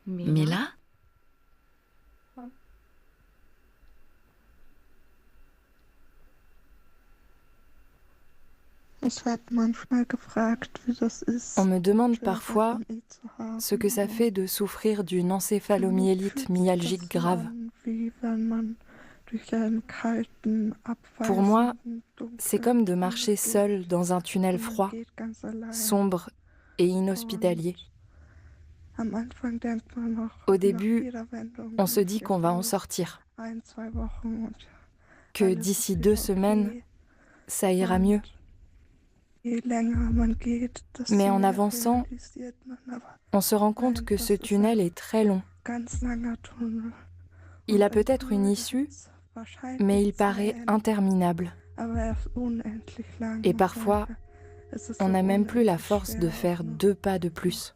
Mais là, on me demande parfois ce que ça fait de souffrir d'une encéphalomyélite myalgique grave. Pour moi, c'est comme de marcher seul dans un tunnel froid, sombre et inhospitalier. Au début, on se dit qu'on va en sortir, que d'ici 2 semaines, ça ira mieux. Mais en avançant, on se rend compte que ce tunnel est très long. Il a peut-être une issue, mais il paraît interminable. Et parfois, on n'a même plus la force de faire 2 pas de plus.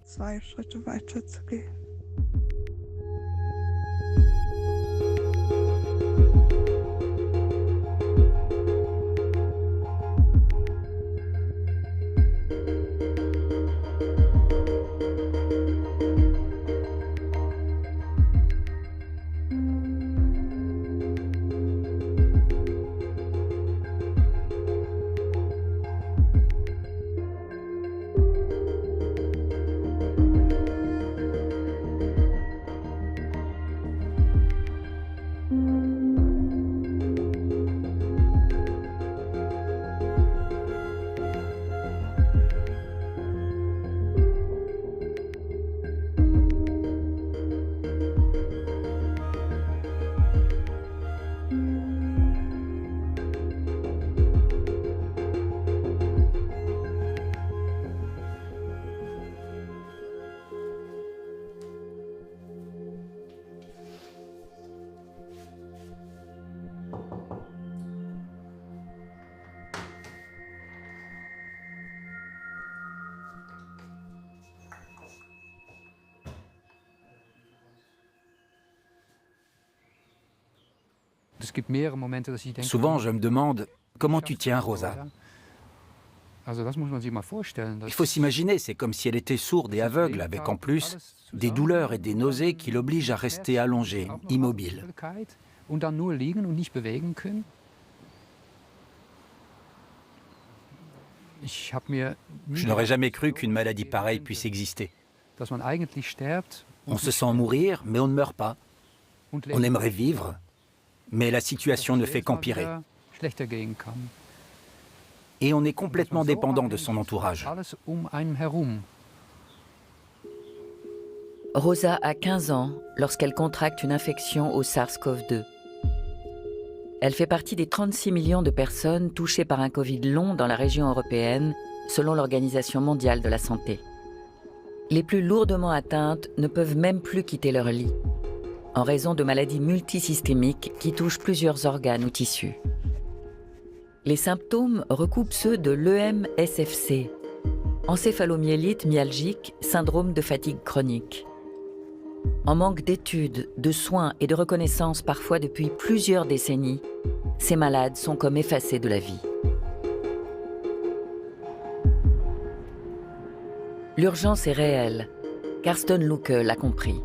Souvent, je me demande comment tu tiens, Rosa. Il faut s'imaginer, c'est comme si elle était sourde et aveugle, avec en plus des douleurs et des nausées qui l'obligent à rester allongée, immobile. Je n'aurais jamais cru qu'une maladie pareille puisse exister. On se sent mourir, mais on ne meurt pas. On aimerait vivre, mais la situation ne fait qu'empirer. Et on est complètement dépendant de son entourage. Rosa a 15 ans lorsqu'elle contracte une infection au SARS-CoV-2. Elle fait partie des 36 millions de personnes touchées par un Covid long dans la région européenne, selon l'Organisation mondiale de la santé. Les plus lourdement atteintes ne peuvent même plus quitter leur lit, en raison de maladies multisystémiques qui touchent plusieurs organes ou tissus. Les symptômes recoupent ceux de l'EMSFC, encéphalomyélite myalgique, syndrome de fatigue chronique. En manque d'études, de soins et de reconnaissance parfois depuis plusieurs décennies, ces malades sont comme effacés de la vie. L'urgence est réelle. Carsten Lucke l'a compris.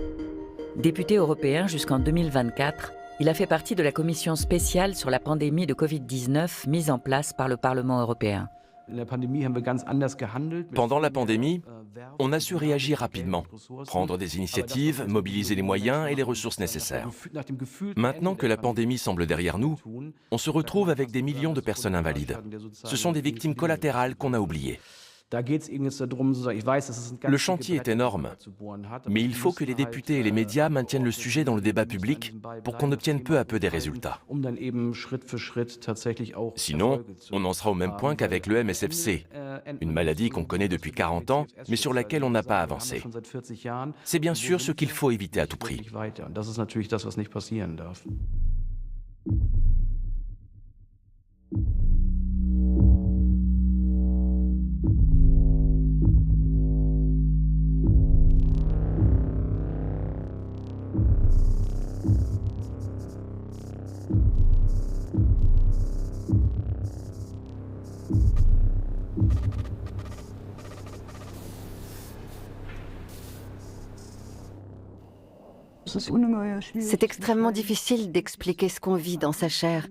Député européen jusqu'en 2024, il a fait partie de la commission spéciale sur la pandémie de Covid-19 mise en place par le Parlement européen. Pendant la pandémie, on a su réagir rapidement, prendre des initiatives, mobiliser les moyens et les ressources nécessaires. Maintenant que la pandémie semble derrière nous, on se retrouve avec des millions de personnes invalides. Ce sont des victimes collatérales qu'on a oubliées. Le chantier est énorme, mais il faut que les députés et les médias maintiennent le sujet dans le débat public pour qu'on obtienne peu à peu des résultats. Sinon, on en sera au même point qu'avec le MSFC, une maladie qu'on connaît depuis 40 ans, mais sur laquelle on n'a pas avancé. C'est bien sûr ce qu'il faut éviter à tout prix. C'est extrêmement difficile d'expliquer ce qu'on vit dans sa chair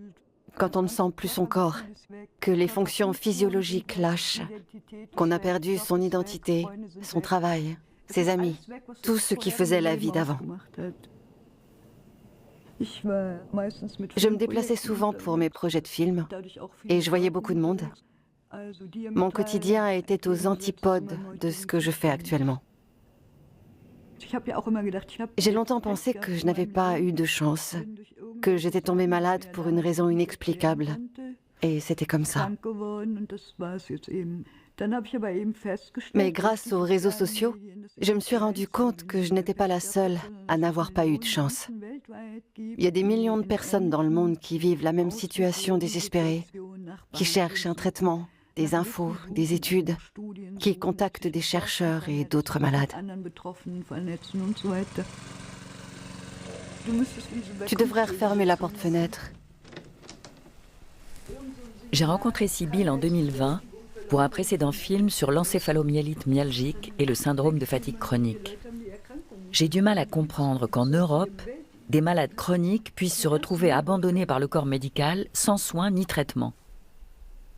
quand on ne sent plus son corps, que les fonctions physiologiques lâchent, qu'on a perdu son identité, son travail, ses amis, tout ce qui faisait la vie d'avant. Je me déplaçais souvent pour mes projets de films et je voyais beaucoup de monde. Mon quotidien était aux antipodes de ce que je fais actuellement. J'ai longtemps pensé que je n'avais pas eu de chance, que j'étais tombée malade pour une raison inexplicable. Et c'était comme ça. Mais grâce aux réseaux sociaux, je me suis rendu compte que je n'étais pas la seule à n'avoir pas eu de chance. Il y a des millions de personnes dans le monde qui vivent la même situation désespérée, qui cherchent un traitement, des infos, des études, qui contactent des chercheurs et d'autres malades. Tu devrais refermer la porte-fenêtre. J'ai rencontré Sybille en 2020 pour un précédent film sur l'encéphalomyélite myalgique et le syndrome de fatigue chronique. J'ai du mal à comprendre qu'en Europe, des malades chroniques puissent se retrouver abandonnés par le corps médical sans soins ni traitement.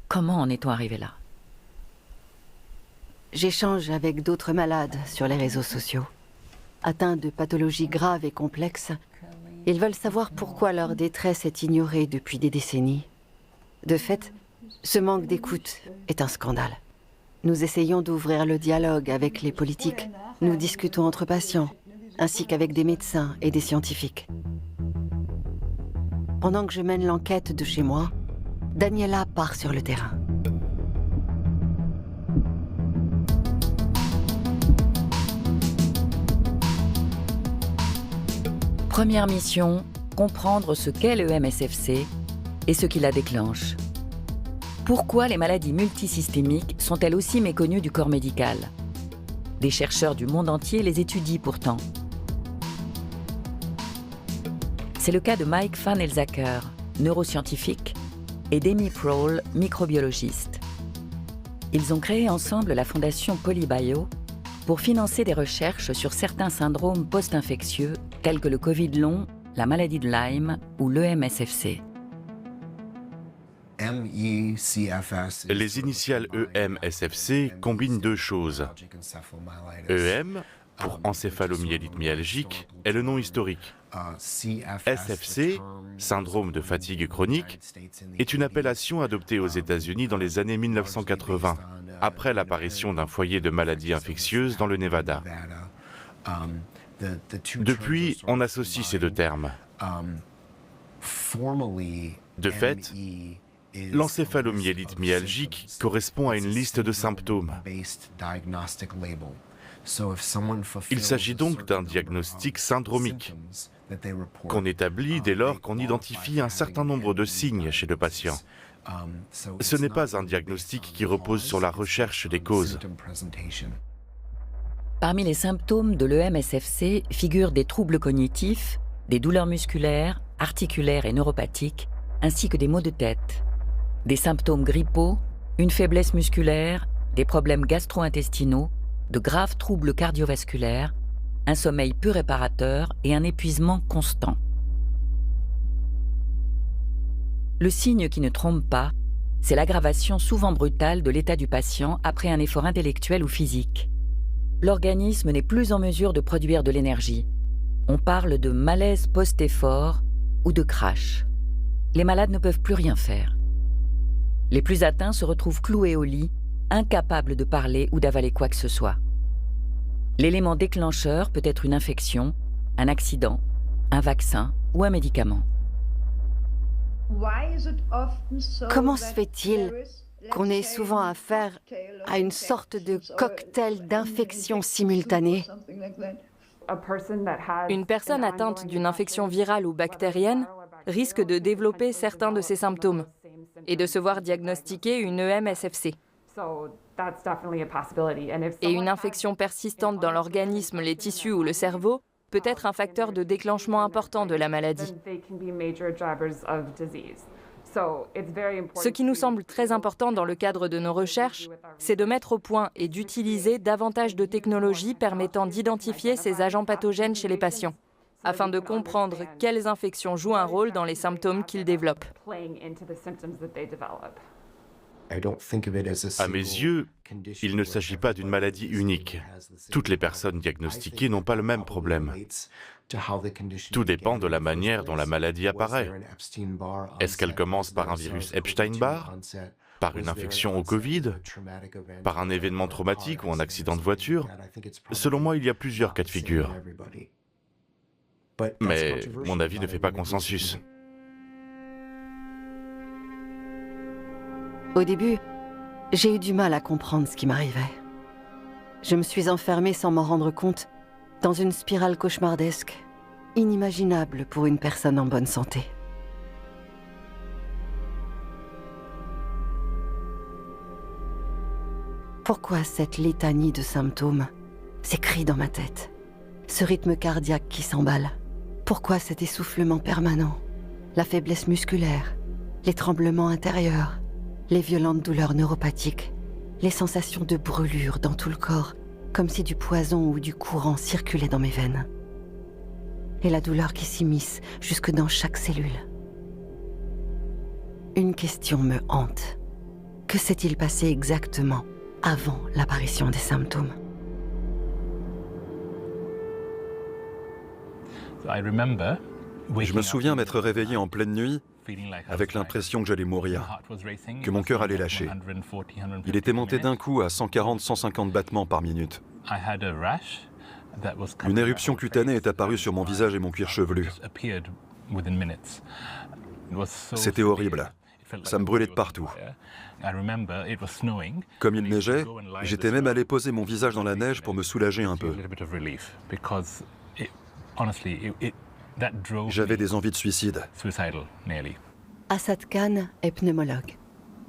Comment en est-on arrivé là? J'échange avec d'autres malades sur les réseaux sociaux. Atteints de pathologies graves et complexes, ils veulent savoir pourquoi leur détresse est ignorée depuis des décennies. De fait, ce manque d'écoute est un scandale. Nous essayons d'ouvrir le dialogue avec les politiques. Nous discutons entre patients, ainsi qu'avec des médecins et des scientifiques. Pendant que je mène l'enquête de chez moi, Daniela part sur le terrain. Première mission, comprendre ce qu'est le MSFC et ce qui la déclenche. Pourquoi les maladies multisystémiques sont-elles aussi méconnues du corps médical? Des chercheurs du monde entier les étudient pourtant. C'est le cas de Mike Van Elzacker, neuroscientifique, et d'Amy Prohl, microbiologiste. Ils ont créé ensemble la fondation Polybio pour financer des recherches sur certains syndromes post-infectieux tels que le Covid long, la maladie de Lyme ou l'EMSFC. Les initiales EMSFC combinent deux choses. EM, pour encéphalomyélite myalgique, est le nom historique. SFC, syndrome de fatigue chronique, est une appellation adoptée aux États-Unis dans les années 1980, après l'apparition d'un foyer de maladies infectieuses dans le Nevada. Depuis, on associe ces deux termes. De fait, l'encéphalomyélite myalgique correspond à une liste de symptômes. Il s'agit donc d'un diagnostic syndromique qu'on établit dès lors qu'on identifie un certain nombre de signes chez le patient. Ce n'est pas un diagnostic qui repose sur la recherche des causes. Parmi les symptômes de l'EMSFC figurent des troubles cognitifs, des douleurs musculaires, articulaires et neuropathiques, ainsi que des maux de tête. Des symptômes grippaux, une faiblesse musculaire, des problèmes gastro-intestinaux, de graves troubles cardiovasculaires, un sommeil peu réparateur et un épuisement constant. Le signe qui ne trompe pas, c'est l'aggravation souvent brutale de l'état du patient après un effort intellectuel ou physique. L'organisme n'est plus en mesure de produire de l'énergie. On parle de malaise post-effort ou de crash. Les malades ne peuvent plus rien faire. Les plus atteints se retrouvent cloués au lit, incapables de parler ou d'avaler quoi que ce soit. L'élément déclencheur peut être une infection, un accident, un vaccin ou un médicament. Comment se fait-il qu'on ait souvent affaire à une sorte de cocktail d'infections simultanées? Une personne atteinte d'une infection virale ou bactérienne risque de développer certains de ces symptômes et de se voir diagnostiquer une EMSFC. Et une infection persistante dans l'organisme, les tissus ou le cerveau peut être un facteur de déclenchement important de la maladie. Ce qui nous semble très important dans le cadre de nos recherches, c'est de mettre au point et d'utiliser davantage de technologies permettant d'identifier ces agents pathogènes chez les patients. afin de comprendre quelles infections jouent un rôle dans les symptômes qu'ils développent. À mes yeux, il ne s'agit pas d'une maladie unique. Toutes les personnes diagnostiquées n'ont pas le même problème. Tout dépend de la manière dont la maladie apparaît. Est-ce qu'elle commence par un virus Epstein-Barr, par une infection au Covid, par un événement traumatique ou un accident de voiture? Selon moi, il y a plusieurs cas de figure. Mais mon avis ne fait pas consensus. Au début, j'ai eu du mal à comprendre ce qui m'arrivait. Je me suis enfermée sans m'en rendre compte dans une spirale cauchemardesque, inimaginable pour une personne en bonne santé. Pourquoi cette litanie de symptômes, ces cris dans ma tête, ce rythme cardiaque qui s'emballe? Pourquoi cet essoufflement permanent, la faiblesse musculaire, les tremblements intérieurs, les violentes douleurs neuropathiques, les sensations de brûlure dans tout le corps, comme si du poison ou du courant circulait dans mes veines. Et la douleur qui s'immisce jusque dans chaque cellule. Une question me hante. Que s'est-il passé exactement avant l'apparition des symptômes? Je me souviens m'être réveillé en pleine nuit avec l'impression que j'allais mourir, que mon cœur allait lâcher. Il était monté d'un coup à 140-150 battements par minute. Une éruption cutanée est apparue sur mon visage et mon cuir chevelu. C'était horrible. Ça me brûlait de partout. Comme il neigeait, j'étais même allé poser mon visage dans la neige pour me soulager un peu. J'avais des envies de suicide. Assad Khan est pneumologue.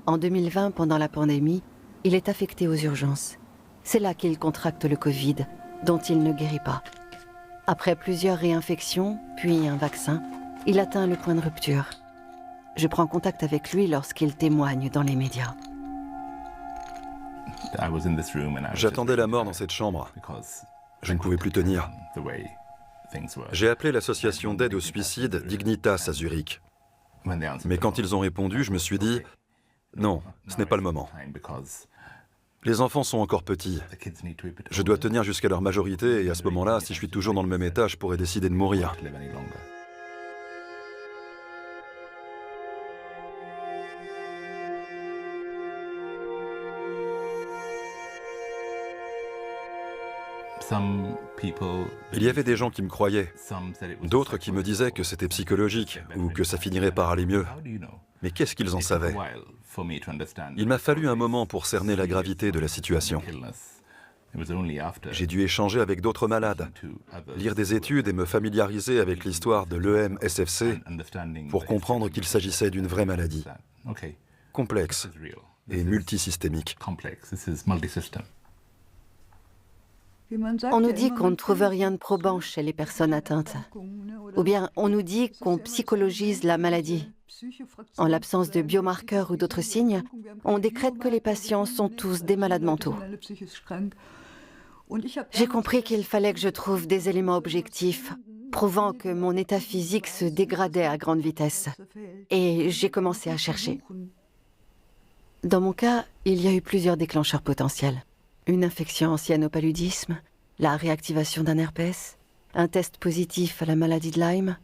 En 2020, pendant la pandémie, il est affecté aux urgences. C'est là qu'il contracte le Covid, dont il ne guérit pas. Après plusieurs réinfections, puis un vaccin, il atteint le point de rupture. Je prends contact avec lui lorsqu'il témoigne dans les médias. J'attendais la mort dans cette chambre. Je ne pouvais plus tenir. J'ai appelé l'association d'aide au suicide Dignitas à Zurich. Mais quand ils ont répondu, je me suis dit « Non, ce n'est pas le moment. Les enfants sont encore petits. Je dois tenir jusqu'à leur majorité et à ce moment-là, si je suis toujours dans le même état, je pourrais décider de mourir. » Il y avait des gens qui me croyaient, d'autres qui me disaient que c'était psychologique ou que ça finirait par aller mieux. Mais qu'est-ce qu'ils en savaient? Il m'a fallu un moment pour cerner la gravité de la situation. J'ai dû échanger avec d'autres malades, lire des études et me familiariser avec l'histoire de l'EM-SFC pour comprendre qu'il s'agissait d'une vraie maladie, complexe et multisystémique. On nous dit qu'on ne trouve rien de probant chez les personnes atteintes. Ou bien on nous dit qu'on psychologise la maladie. En l'absence de biomarqueurs ou d'autres signes, on décrète que les patients sont tous des malades mentaux. J'ai compris qu'il fallait que je trouve des éléments objectifs prouvant que mon état physique se dégradait à grande vitesse. Et j'ai commencé à chercher. Dans mon cas, il y a eu plusieurs déclencheurs potentiels. Une infection ancienne au paludisme, la réactivation d'un herpès, un test positif à la maladie de Lyme,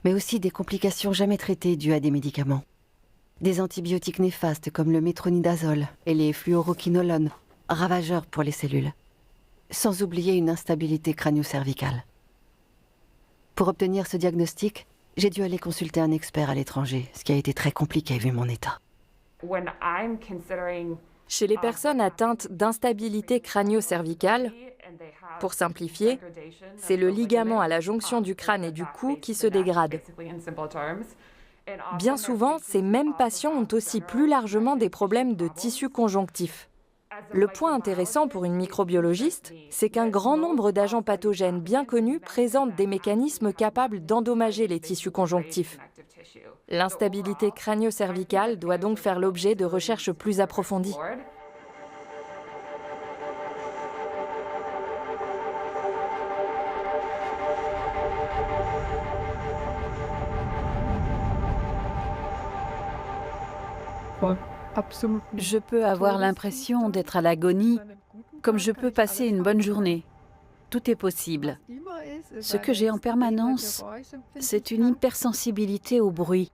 mais aussi des complications jamais traitées dues à des médicaments. Des antibiotiques néfastes comme le métronidazole et les fluoroquinolones, ravageurs pour les cellules. Sans oublier une instabilité crânio-cervicale. Pour obtenir ce diagnostic, j'ai dû aller consulter un expert à l'étranger, ce qui a été très compliqué vu mon état. Chez les personnes atteintes d'instabilité crânio-cervicale, pour simplifier, c'est le ligament à la jonction du crâne et du cou qui se dégrade. Bien souvent, ces mêmes patients ont aussi plus largement des problèmes de tissu conjonctif. Le point intéressant pour une microbiologiste, c'est qu'un grand nombre d'agents pathogènes bien connus présentent des mécanismes capables d'endommager les tissus conjonctifs. L'instabilité crânio-cervicale doit donc faire l'objet de recherches plus approfondies. Je peux avoir l'impression d'être à l'agonie, comme je peux passer une bonne journée. Tout est possible. Ce que j'ai en permanence, c'est une hypersensibilité au bruit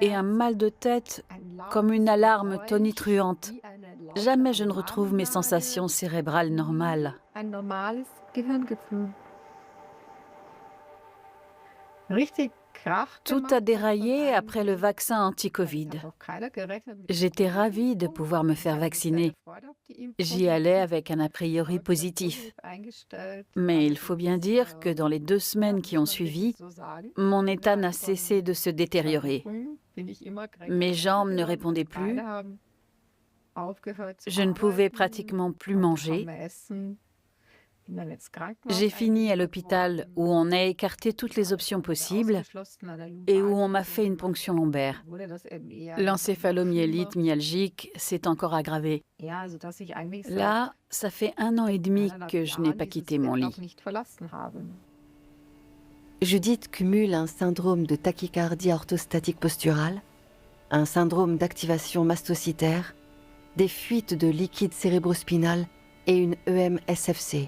et un mal de tête comme une alarme tonitruante. Jamais je ne retrouve mes sensations cérébrales normales. Tout a déraillé après le vaccin anti-Covid. J'étais ravie de pouvoir me faire vacciner. J'y allais avec un a priori positif. Mais il faut bien dire que dans les 2 semaines qui ont suivi, mon état n'a cessé de se détériorer. Mes jambes ne répondaient plus. Je ne pouvais pratiquement plus manger. J'ai fini à l'hôpital où on a écarté toutes les options possibles et où on m'a fait une ponction lombaire. L'encéphalomyélite myalgique s'est encore aggravée. Là, ça fait 1 an et demi que je n'ai pas quitté mon lit. Judith cumule un syndrome de tachycardie orthostatique posturale, un syndrome d'activation mastocytaire, des fuites de liquide cérébrospinal et une EM-SFC.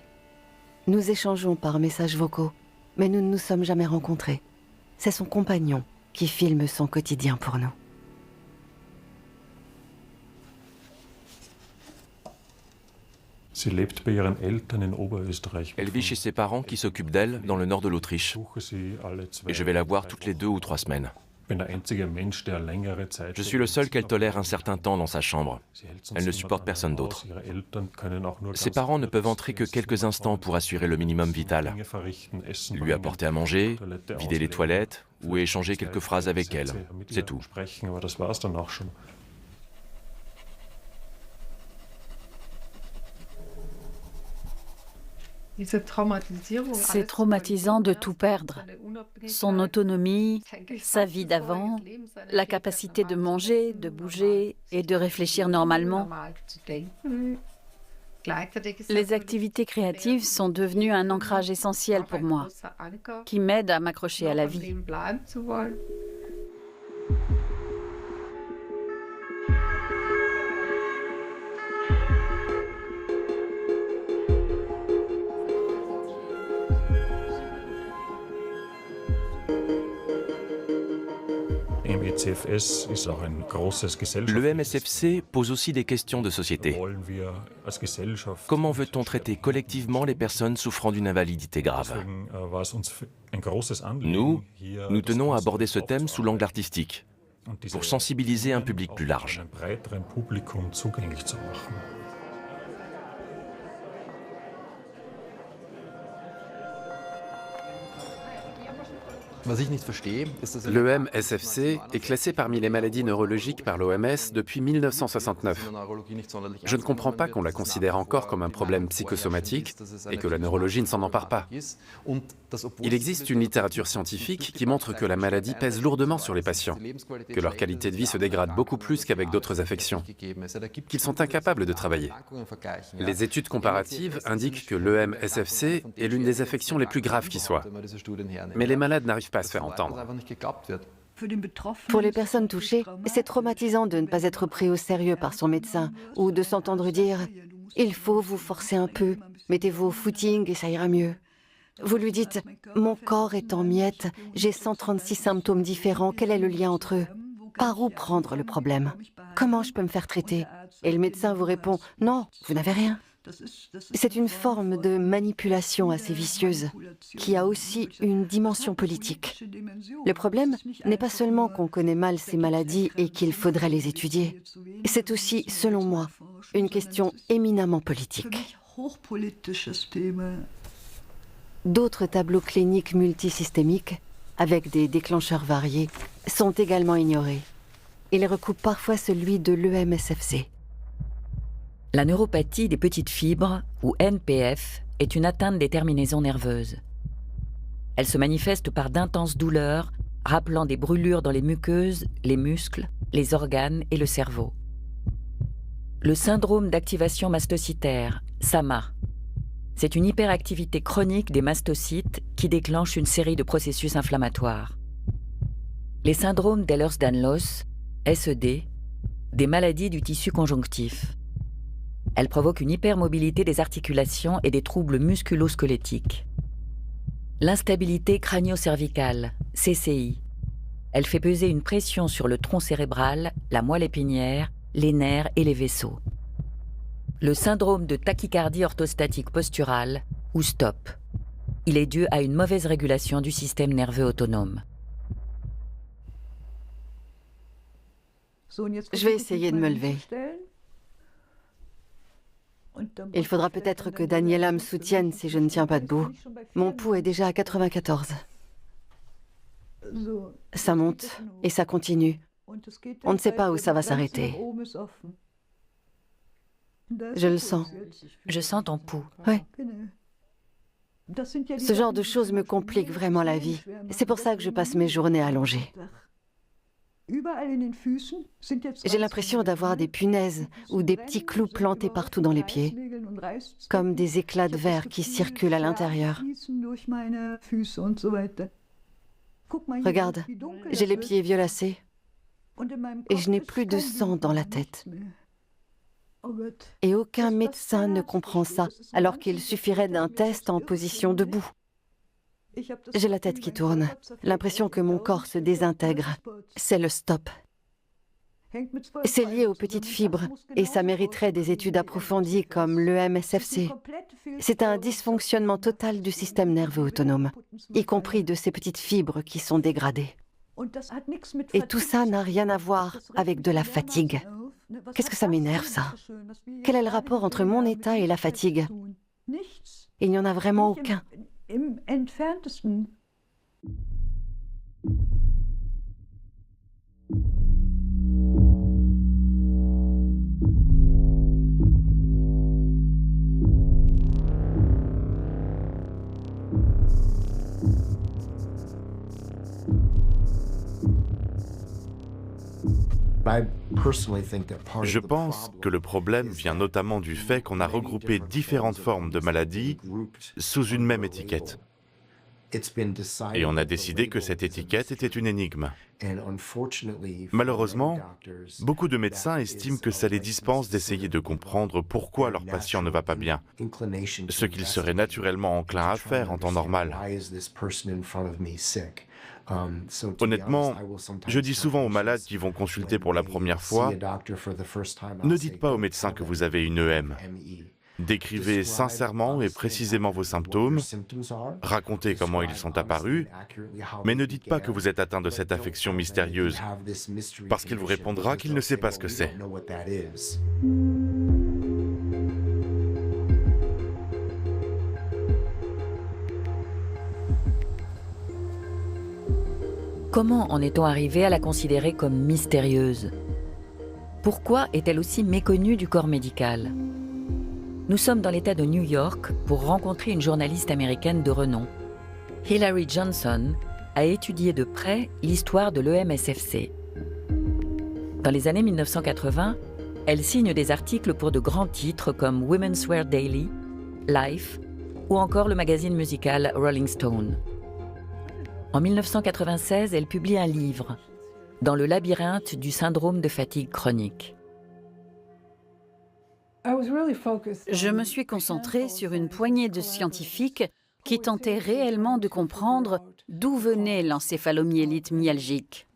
Nous échangeons par messages vocaux, mais nous ne nous sommes jamais rencontrés. C'est son compagnon qui filme son quotidien pour nous. Elle vit chez ses parents qui s'occupent d'elle dans le nord de l'Autriche. Et je vais la voir toutes les 2 ou 3 semaines. Je suis le seul qu'elle tolère un certain temps dans sa chambre. Elle ne supporte personne d'autre. Ses parents ne peuvent entrer que quelques instants pour assurer le minimum vital. Lui apporter à manger, vider les toilettes ou échanger quelques phrases avec elle. C'est tout. C'est traumatisant de tout perdre. Son autonomie, sa vie d'avant, la capacité de manger, de bouger et de réfléchir normalement. Les activités créatives sont devenues un ancrage essentiel pour moi, qui m'aide à m'accrocher à la vie. Le MSFC pose aussi des questions de société. Comment veut-on traiter collectivement les personnes souffrant d'une invalidité grave? Nous tenons à aborder ce thème sous l'angle artistique, pour sensibiliser un public plus large. L'EM-SFC est classé parmi les maladies neurologiques par l'OMS depuis 1969. Je ne comprends pas qu'on la considère encore comme un problème psychosomatique et que la neurologie ne s'en empare pas. Il existe une littérature scientifique qui montre que la maladie pèse lourdement sur les patients, que leur qualité de vie se dégrade beaucoup plus qu'avec d'autres affections, qu'ils sont incapables de travailler. Les études comparatives indiquent que l'EM-SFC est l'une des affections les plus graves qui soient. Mais les malades n'arrivent pas à se faire entendre. Pour les personnes touchées, c'est traumatisant de ne pas être pris au sérieux par son médecin ou de s'entendre dire « Il faut vous forcer un peu, mettez-vous au footing et ça ira mieux ». Vous lui dites « Mon corps est en miettes, j'ai 136 symptômes différents, quel est le lien entre eux ? Par où prendre le problème ? Comment je peux me faire traiter ?» Et le médecin vous répond « Non, vous n'avez rien ». C'est une forme de manipulation assez vicieuse, qui a aussi une dimension politique. Le problème n'est pas seulement qu'on connaît mal ces maladies et qu'il faudrait les étudier. C'est aussi, selon moi, une question éminemment politique. D'autres tableaux cliniques multisystémiques, avec des déclencheurs variés, sont également ignorés. Ils recoupent parfois celui de l'EM-SFC. La neuropathie des petites fibres, ou NPF, est une atteinte des terminaisons nerveuses. Elle se manifeste par d'intenses douleurs, rappelant des brûlures dans les muqueuses, les muscles, les organes et le cerveau. Le syndrome d'activation mastocytaire, SAMA. C'est une hyperactivité chronique des mastocytes qui déclenche une série de processus inflammatoires. Les syndromes d'Ehlers-Danlos, SED, des maladies du tissu conjonctif. Elle provoque une hypermobilité des articulations et des troubles musculo-squelettiques. L'instabilité crânio-cervicale, CCI. Elle fait peser une pression sur le tronc cérébral, la moelle épinière, les nerfs et les vaisseaux. Le syndrome de tachycardie orthostatique posturale, ou STOP. Il est dû à une mauvaise régulation du système nerveux autonome. Je vais essayer de me lever. Il faudra peut-être que Daniela me soutienne si je ne tiens pas debout. Mon pouls est déjà à 94. Ça monte et ça continue. On ne sait pas où ça va s'arrêter. Je le sens. Je sens ton pouls. Ouais. Ce genre de choses me complique vraiment la vie. C'est pour ça que je passe mes journées allongées. J'ai l'impression d'avoir des punaises ou des petits clous plantés partout dans les pieds, comme des éclats de verre qui circulent à l'intérieur. Regarde, j'ai les pieds violacés et je n'ai plus de sang dans la tête. Et aucun médecin ne comprend ça, alors qu'il suffirait d'un test en position debout. J'ai la tête qui tourne, l'impression que mon corps se désintègre. C'est le STOP. C'est lié aux petites fibres et ça mériterait des études approfondies comme l'EMSFC. C'est un dysfonctionnement total du système nerveux autonome, y compris de ces petites fibres qui sont dégradées. Et tout ça n'a rien à voir avec de la fatigue. Qu'est-ce que ça m'énerve, ça? Quel est le rapport entre mon état et la fatigue? Il n'y en a vraiment aucun. Je pense que le problème vient notamment du fait qu'on a regroupé différentes formes de maladies sous une même étiquette. Et on a décidé que cette étiquette était une énigme. Malheureusement, beaucoup de médecins estiment que ça les dispense d'essayer de comprendre pourquoi leur patient ne va pas bien, ce qu'ils seraient naturellement enclins à faire en temps normal. Honnêtement, je dis souvent aux malades qui vont consulter pour la première fois, ne dites pas au médecin que vous avez une EM. Décrivez sincèrement et précisément vos symptômes, racontez comment ils sont apparus, mais ne dites pas que vous êtes atteint de cette affection mystérieuse, parce qu'il vous répondra qu'il ne sait pas ce que c'est. Comment en est-on arrivé à la considérer comme mystérieuse? Pourquoi est-elle aussi méconnue du corps médical? Nous sommes dans l'État de New York pour rencontrer une journaliste américaine de renom. Hilary Johnson a étudié de près l'histoire de l'EMSFC. Dans les années 1980, elle signe des articles pour de grands titres comme Women's Wear Daily, Life ou encore le magazine musical Rolling Stone. En 1996, elle publie un livre, Dans le labyrinthe du syndrome de fatigue chronique. Je me suis concentrée sur une poignée de scientifiques qui tentaient réellement de comprendre d'où venait l'encéphalomyélite myalgique.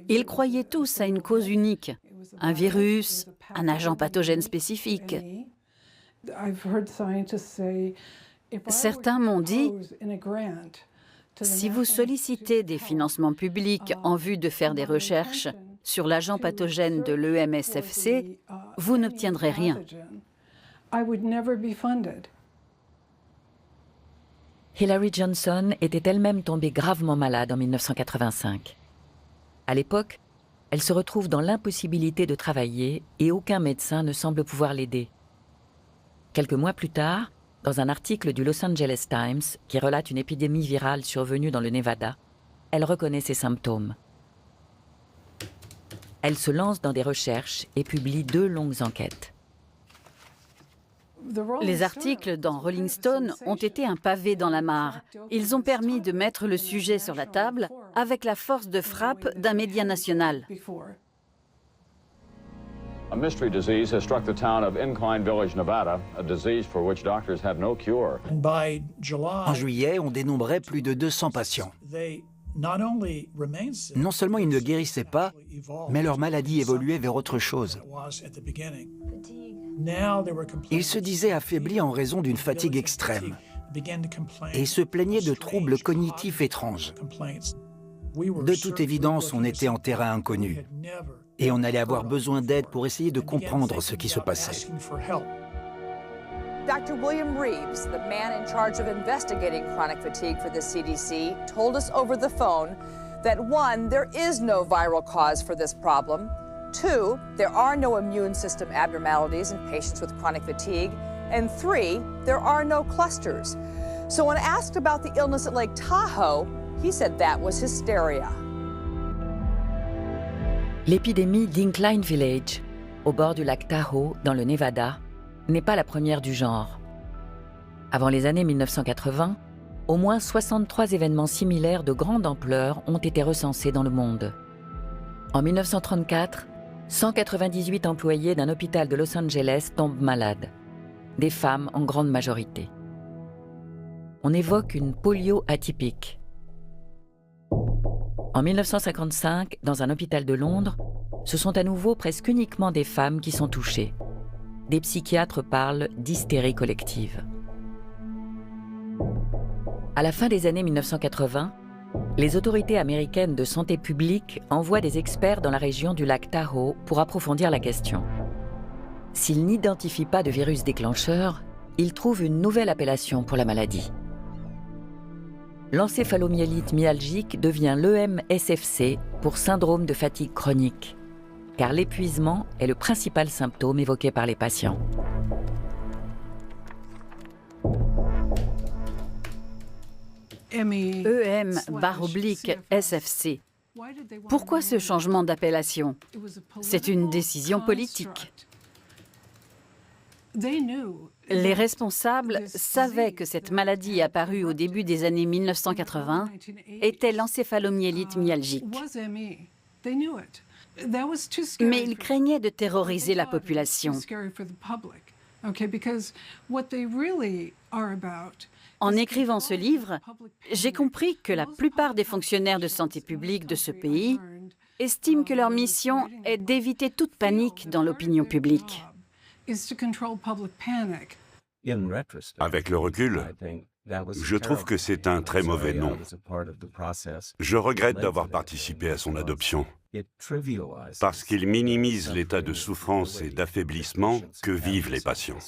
Ils croyaient tous à une cause unique, un virus, un agent pathogène spécifique. Certains m'ont dit, si vous sollicitez des financements publics en vue de faire des recherches sur l'agent pathogène de l'EMSFC, vous n'obtiendrez rien. Hilary Johnson était elle-même tombée gravement malade en 1985. À l'époque, elle se retrouve dans l'impossibilité de travailler et aucun médecin ne semble pouvoir l'aider. Quelques mois plus tard, dans un article du Los Angeles Times qui relate une épidémie virale survenue dans le Nevada, elle reconnaît ses symptômes. Elle se lance dans des recherches et publie 2 longues enquêtes. Les articles dans Rolling Stone ont été un pavé dans la mare. Ils ont permis de mettre le sujet sur la table avec la force de frappe d'un média national. A mystery disease has struck the town of Incline Village, Nevada, a disease for which doctors have no cure. En juillet, on dénombrait plus de 200 patients. Non seulement ils ne guérissaient pas, mais leur maladie évoluait vers autre chose. Ils se disaient affaiblis en raison d'une fatigue extrême et se plaignaient de troubles cognitifs étranges. De toute évidence, on était en terrain inconnu et on allait avoir besoin d'aide pour essayer de comprendre ce qui se passait. Dr. William Reeves, the man in charge of investigating chronic fatigue for the CDC, told us over the phone that 1, there is no viral cause for this problem. 2, there are no immune system abnormalities in patients with chronic fatigue. And 3, there are no clusters. So when asked about the illness at Lake Tahoe, he said that was hysteria. L'épidémie d'Incline Village, au bord du lac Tahoe, dans le Nevada, n'est pas la première du genre. Avant les années 1980, au moins 63 événements similaires de grande ampleur ont été recensés dans le monde. En 1934, 198 employés d'un hôpital de Los Angeles tombent malades, des femmes en grande majorité. On évoque une polio atypique. En 1955, dans un hôpital de Londres, ce sont à nouveau presque uniquement des femmes qui sont touchées. Des psychiatres parlent d'hystérie collective. À la fin des années 1980, les autorités américaines de santé publique envoient des experts dans la région du lac Tahoe pour approfondir la question. S'ils n'identifient pas de virus déclencheur, ils trouvent une nouvelle appellation pour la maladie. L'encéphalomyélite myalgique devient l'EMSFC pour syndrome de fatigue chronique, car l'épuisement est le principal symptôme évoqué par les patients. EM/SFC. Pourquoi ce changement d'appellation? C'est une décision politique. Les responsables savaient que cette maladie apparue au début des années 1980 était l'encéphalomyélite myalgique. Mais ils craignaient de terroriser la population. En écrivant ce livre, j'ai compris que la plupart des fonctionnaires de santé publique de ce pays estiment que leur mission est d'éviter toute panique dans l'opinion publique. Avec le recul, je trouve que c'est un très mauvais nom. Je regrette d'avoir participé à son adoption, parce qu'il minimise l'état de souffrance et d'affaiblissement que vivent les patients.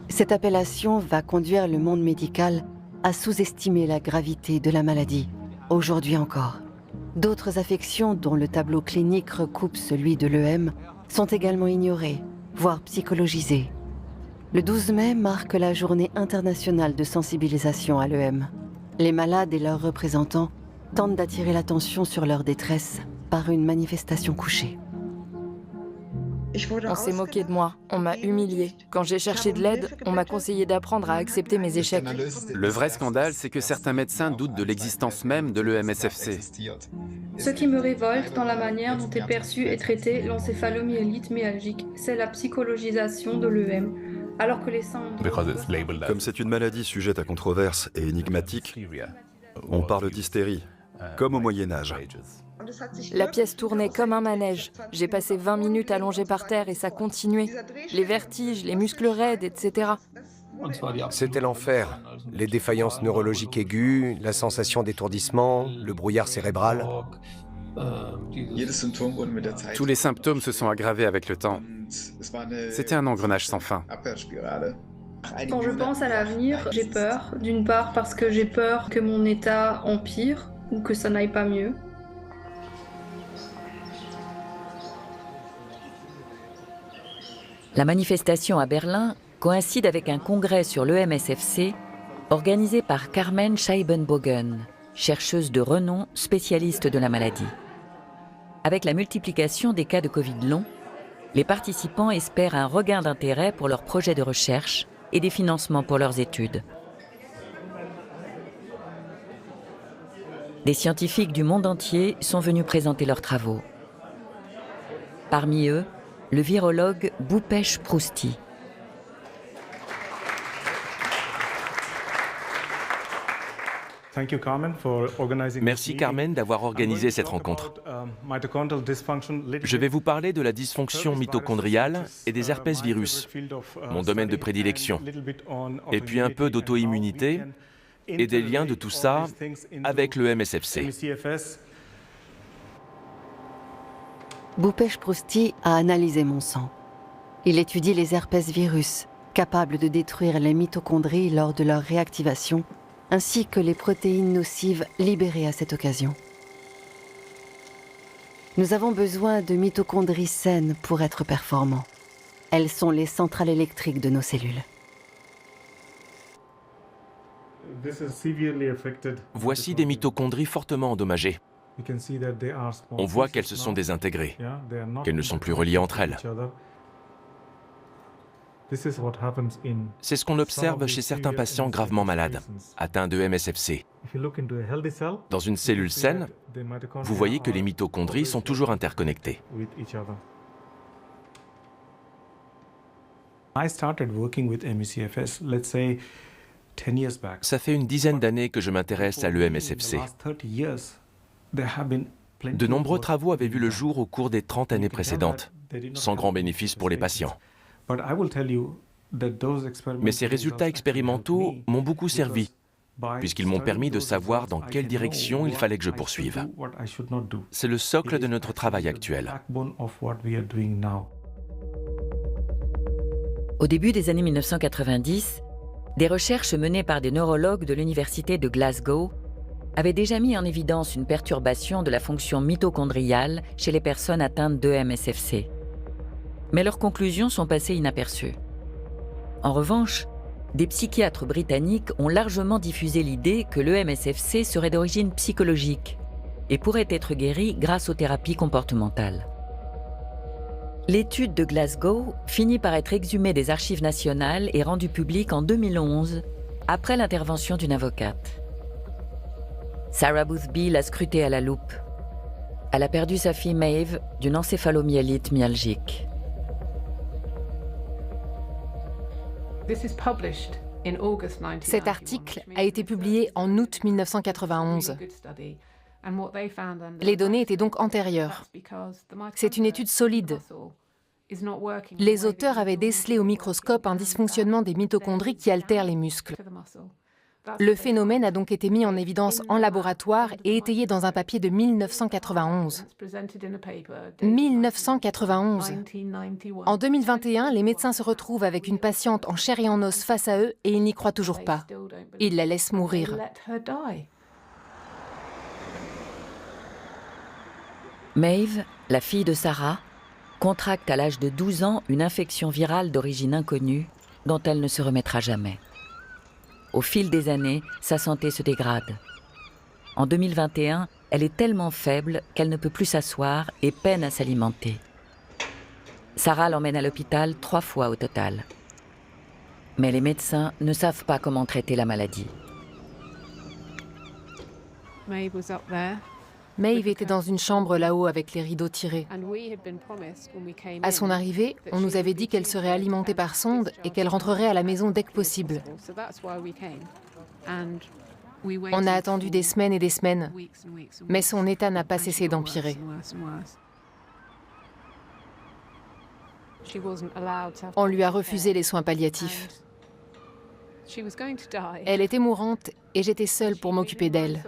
Cette appellation va conduire le monde médical à sous-estimer la gravité de la maladie, aujourd'hui encore. D'autres affections dont le tableau clinique recoupe celui de l'EM sont également ignorées, voire psychologisées. Le 12 mai marque la journée internationale de sensibilisation à l'EM. Les malades et leurs représentants tentent d'attirer l'attention sur leur détresse par une manifestation couchée. On s'est moqué de moi, on m'a humilié. Quand j'ai cherché de l'aide, on m'a conseillé d'apprendre à accepter mes échecs. Le vrai scandale, c'est que certains médecins doutent de l'existence même de l'EMSFC. Ce qui me révolte dans la manière dont est perçue et traitée l'encéphalomyélite myalgique, c'est la psychologisation de l'EM. Alors que les symptômes... Comme c'est une maladie sujette à controverse et énigmatique, on parle d'hystérie, comme au Moyen-Âge. La pièce tournait comme un manège. J'ai passé 20 minutes allongée par terre et ça continuait. Les vertiges, les muscles raides, etc. C'était l'enfer. Les défaillances neurologiques aiguës, la sensation d'étourdissement, le brouillard cérébral. Tous les symptômes se sont aggravés avec le temps. C'était un engrenage sans fin. Quand je pense à l'avenir, j'ai peur. D'une part parce que j'ai peur que mon état empire ou que ça n'aille pas mieux. La manifestation à Berlin coïncide avec un congrès sur l'EMSFC organisé par Carmen Scheibenbogen, chercheuse de renom spécialiste de la maladie. Avec la multiplication des cas de Covid long, les participants espèrent un regain d'intérêt pour leurs projets de recherche et des financements pour leurs études. Des scientifiques du monde entier sont venus présenter leurs travaux. Parmi eux, le virologue Bhupesh Prousti. Merci Carmen d'avoir organisé cette rencontre. Je vais vous parler de la dysfonction mitochondriale et des herpès virus, mon domaine de prédilection, et puis un peu d'auto-immunité et des liens de tout ça avec le MSFC. Bhupesh Prousti a analysé mon sang. Il étudie les herpès virus, capables de détruire les mitochondries lors de leur réactivation, ainsi que les protéines nocives libérées à cette occasion. Nous avons besoin de mitochondries saines pour être performants. Elles sont les centrales électriques de nos cellules. Voici des mitochondries fortement endommagées. On voit qu'elles se sont désintégrées, qu'elles ne sont plus reliées entre elles. C'est ce qu'on observe chez certains patients gravement malades, atteints de MSFC. Dans une cellule saine, vous voyez que les mitochondries sont toujours interconnectées. Ça fait une dizaine d'années que je m'intéresse à l'EMSFC. De nombreux travaux avaient vu le jour au cours des 30 années précédentes, sans grand bénéfice pour les patients. Mais ces résultats expérimentaux m'ont beaucoup servi, puisqu'ils m'ont permis de savoir dans quelle direction il fallait que je poursuive. C'est le socle de notre travail actuel. Au début des années 1990, des recherches menées par des neurologues de l'université de Glasgow avaient déjà mis en évidence une perturbation de la fonction mitochondriale chez les personnes atteintes de MSFC. Mais leurs conclusions sont passées inaperçues. En revanche, des psychiatres britanniques ont largement diffusé l'idée que le MSFC serait d'origine psychologique et pourrait être guéri grâce aux thérapies comportementales. L'étude de Glasgow finit par être exhumée des archives nationales et rendue publique en 2011, après l'intervention d'une avocate. Sarah Boothby l'a scrutée à la loupe. Elle a perdu sa fille Maeve d'une encéphalomyélite myalgique. Cet article a été publié en août 1991. Les données étaient donc antérieures. C'est une étude solide. Les auteurs avaient décelé au microscope un dysfonctionnement des mitochondries qui altèrent les muscles. Le phénomène a donc été mis en évidence en laboratoire et étayé dans un papier de 1991. 1991. En 2021, les médecins se retrouvent avec une patiente en chair et en os face à eux et ils n'y croient toujours pas. Ils la laissent mourir. Maeve, la fille de Sarah, contracte à l'âge de 12 ans une infection virale d'origine inconnue dont elle ne se remettra jamais. Au fil des années, sa santé se dégrade. En 2021, elle est tellement faible qu'elle ne peut plus s'asseoir et peine à s'alimenter. Sarah l'emmène à l'hôpital 3 fois au total. Mais les médecins ne savent pas comment traiter la maladie. Maeve était dans une chambre là-haut avec les rideaux tirés. À son arrivée, on nous avait dit qu'elle serait alimentée par sonde et qu'elle rentrerait à la maison dès que possible. On a attendu des semaines et des semaines, mais son état n'a pas cessé d'empirer. On lui a refusé les soins palliatifs. Elle était mourante et j'étais seule pour m'occuper d'elle.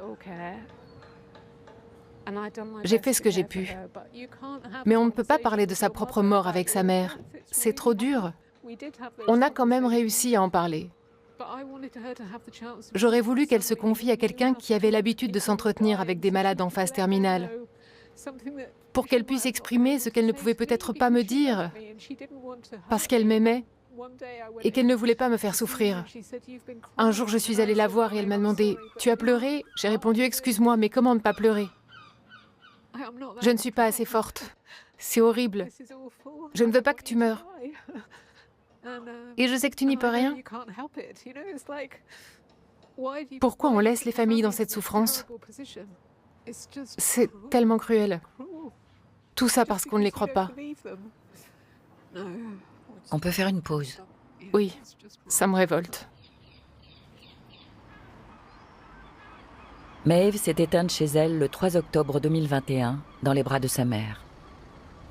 J'ai fait ce que j'ai pu. Mais on ne peut pas parler de sa propre mort avec sa mère. C'est trop dur. On a quand même réussi à en parler. J'aurais voulu qu'elle se confie à quelqu'un qui avait l'habitude de s'entretenir avec des malades en phase terminale, pour qu'elle puisse exprimer ce qu'elle ne pouvait peut-être pas me dire, parce qu'elle m'aimait et qu'elle ne voulait pas me faire souffrir. Un jour, je suis allée la voir et elle m'a demandé « Tu as pleuré ?» J'ai répondu « Excuse-moi, mais comment ne pas pleurer ? Je ne suis pas assez forte. C'est horrible. Je ne veux pas que tu meures. Et je sais que tu n'y peux rien. Pourquoi on laisse les familles dans cette souffrance? C'est tellement cruel. Tout ça parce qu'on ne les croit pas. On peut faire une pause. Oui, ça me révolte. Maeve s'est éteinte chez elle le 3 octobre 2021, dans les bras de sa mère.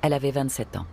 Elle avait 27 ans.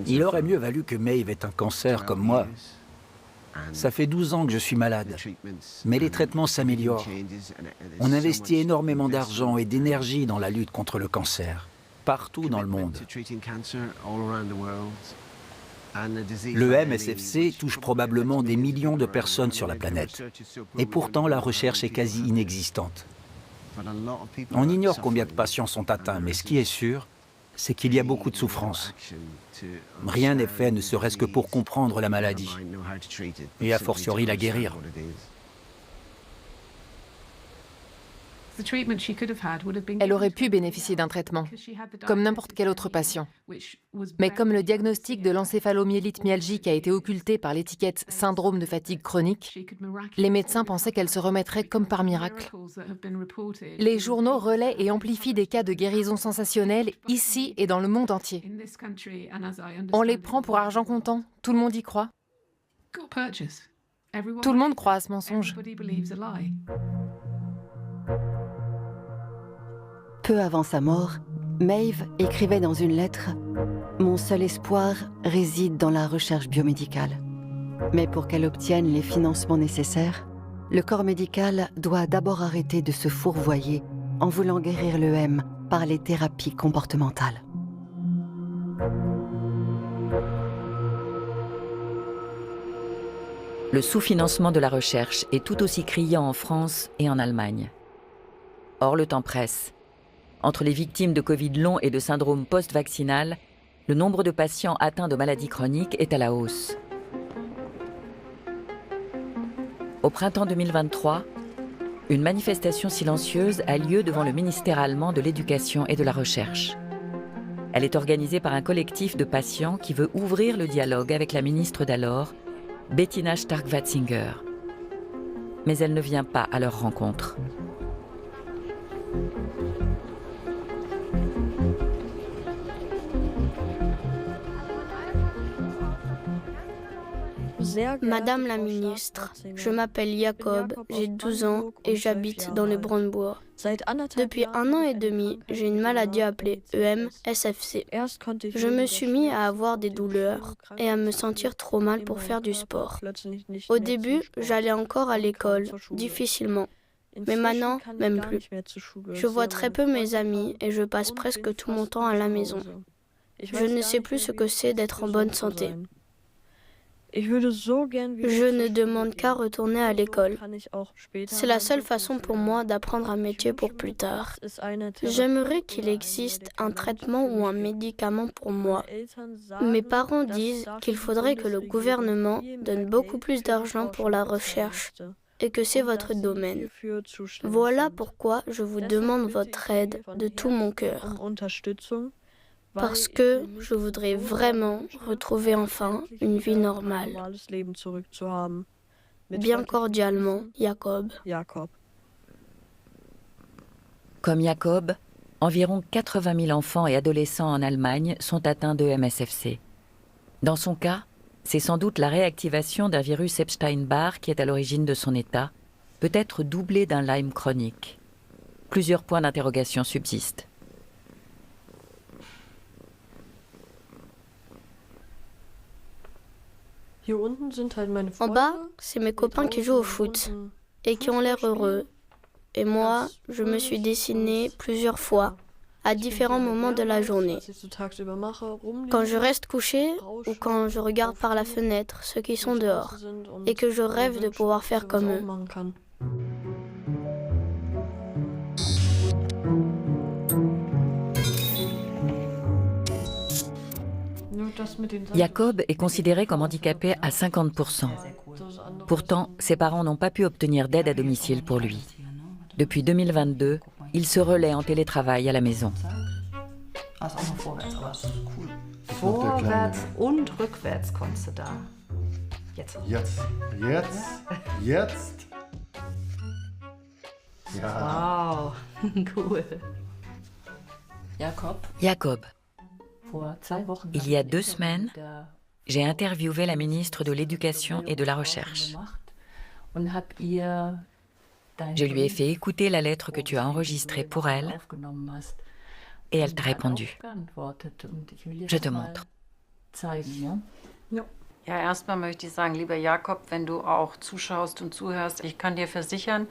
Il aurait mieux valu que Maeve ait un cancer comme moi. Ça fait 12 ans que je suis malade, mais les traitements s'améliorent. On investit énormément d'argent et d'énergie dans la lutte contre le cancer, partout dans le monde. Le MSFC touche probablement des millions de personnes sur la planète, et pourtant la recherche est quasi inexistante. On ignore combien de patients sont atteints, mais ce qui est sûr, c'est qu'il y a beaucoup de souffrance. Rien n'est fait, ne serait-ce que pour comprendre la maladie, et a fortiori la guérir. Elle aurait pu bénéficier d'un traitement, comme n'importe quel autre patient. Mais comme le diagnostic de l'encéphalomyélite myalgique a été occulté par l'étiquette « syndrome de fatigue chronique », les médecins pensaient qu'elle se remettrait comme par miracle. Les journaux relaient et amplifient des cas de guérison sensationnelle ici et dans le monde entier. On les prend pour argent comptant, tout le monde y croit. Tout le monde croit à ce mensonge. Peu avant sa mort, Maeve écrivait dans une lettre « Mon seul espoir réside dans la recherche biomédicale. Mais pour qu'elle obtienne les financements nécessaires, le corps médical doit d'abord arrêter de se fourvoyer en voulant guérir l'EM par les thérapies comportementales. » Le sous-financement de la recherche est tout aussi criant en France et en Allemagne. Or, le temps presse. Entre les victimes de Covid long et de syndrome post-vaccinal, le nombre de patients atteints de maladies chroniques est à la hausse. Au printemps 2023, une manifestation silencieuse a lieu devant le ministère allemand de l'Éducation et de la Recherche. Elle est organisée par un collectif de patients qui veut ouvrir le dialogue avec la ministre d'alors, Bettina Stark-Watzinger. Mais elle ne vient pas à leur rencontre. Madame la ministre, je m'appelle Jacob, j'ai 12 ans et j'habite dans le Brandebourg. Depuis 1 an et demi, j'ai une maladie appelée EM-SFC. Je me suis mis à avoir des douleurs et à me sentir trop mal pour faire du sport. Au début, j'allais encore à l'école, difficilement. Mais maintenant, même plus. Je vois très peu mes amis et je passe presque tout mon temps à la maison. Je ne sais plus ce que c'est d'être en bonne santé. Je ne demande qu'à retourner à l'école. C'est la seule façon pour moi d'apprendre un métier pour plus tard. J'aimerais qu'il existe un traitement ou un médicament pour moi. Mes parents disent qu'il faudrait que le gouvernement donne beaucoup plus d'argent pour la recherche et que c'est votre domaine. Voilà pourquoi je vous demande votre aide de tout mon cœur. Parce que je voudrais vraiment retrouver enfin une vie normale. Bien cordialement, Jacob. Comme Jacob, environ 80 000 enfants et adolescents en Allemagne sont atteints de MSFC. Dans son cas, c'est sans doute la réactivation d'un virus Epstein-Barr qui est à l'origine de son état, peut-être doublé d'un Lyme chronique. Plusieurs points d'interrogation subsistent. En bas, c'est mes copains qui jouent au foot et qui ont l'air heureux. Et moi, je me suis dessinée plusieurs fois, à différents moments de la journée. Quand je reste couchée ou quand je regarde par la fenêtre ceux qui sont dehors et que je rêve de pouvoir faire comme eux. Jacob est considéré comme handicapé à 50%. Pourtant, ses parents n'ont pas pu obtenir d'aide à domicile pour lui. Depuis 2022, il se relaie en télétravail à la maison. Vorwärts und rückwärts kommst du da. Jetzt. Jetzt. Ja. Wow, cool. Jacob. Il y a 2 semaines, j'ai interviewé la ministre de l'Éducation et de la Recherche. Je lui ai fait écouter la lettre que tu as enregistrée pour elle et elle t'a répondu. Je te montre. Ja, erstmal möchte ich sagen, lieber Jakob, wenn du auch zuschaust und zuhörst, ich kann dir versichern,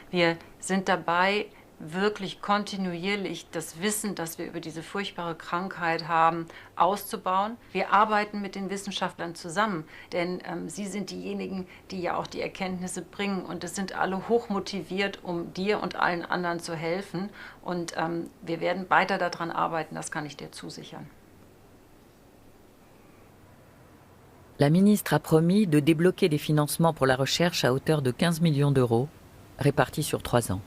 wir sind dabei, wirklich kontinuierlich das Wissen, das wir über diese furchtbare Krankheit haben, auszubauen. Wir arbeiten mit den Wissenschaftlern zusammen, denn sie sind diejenigen, die ja auch die Erkenntnisse bringen und es sind alle hochmotiviert, um dir und allen anderen zu helfen und wir werden weiter daran arbeiten, das kann ich dir zusichern. La ministre a promis de débloquer des financements pour la recherche à hauteur de 15 millions d'euros, répartis sur 3 ans.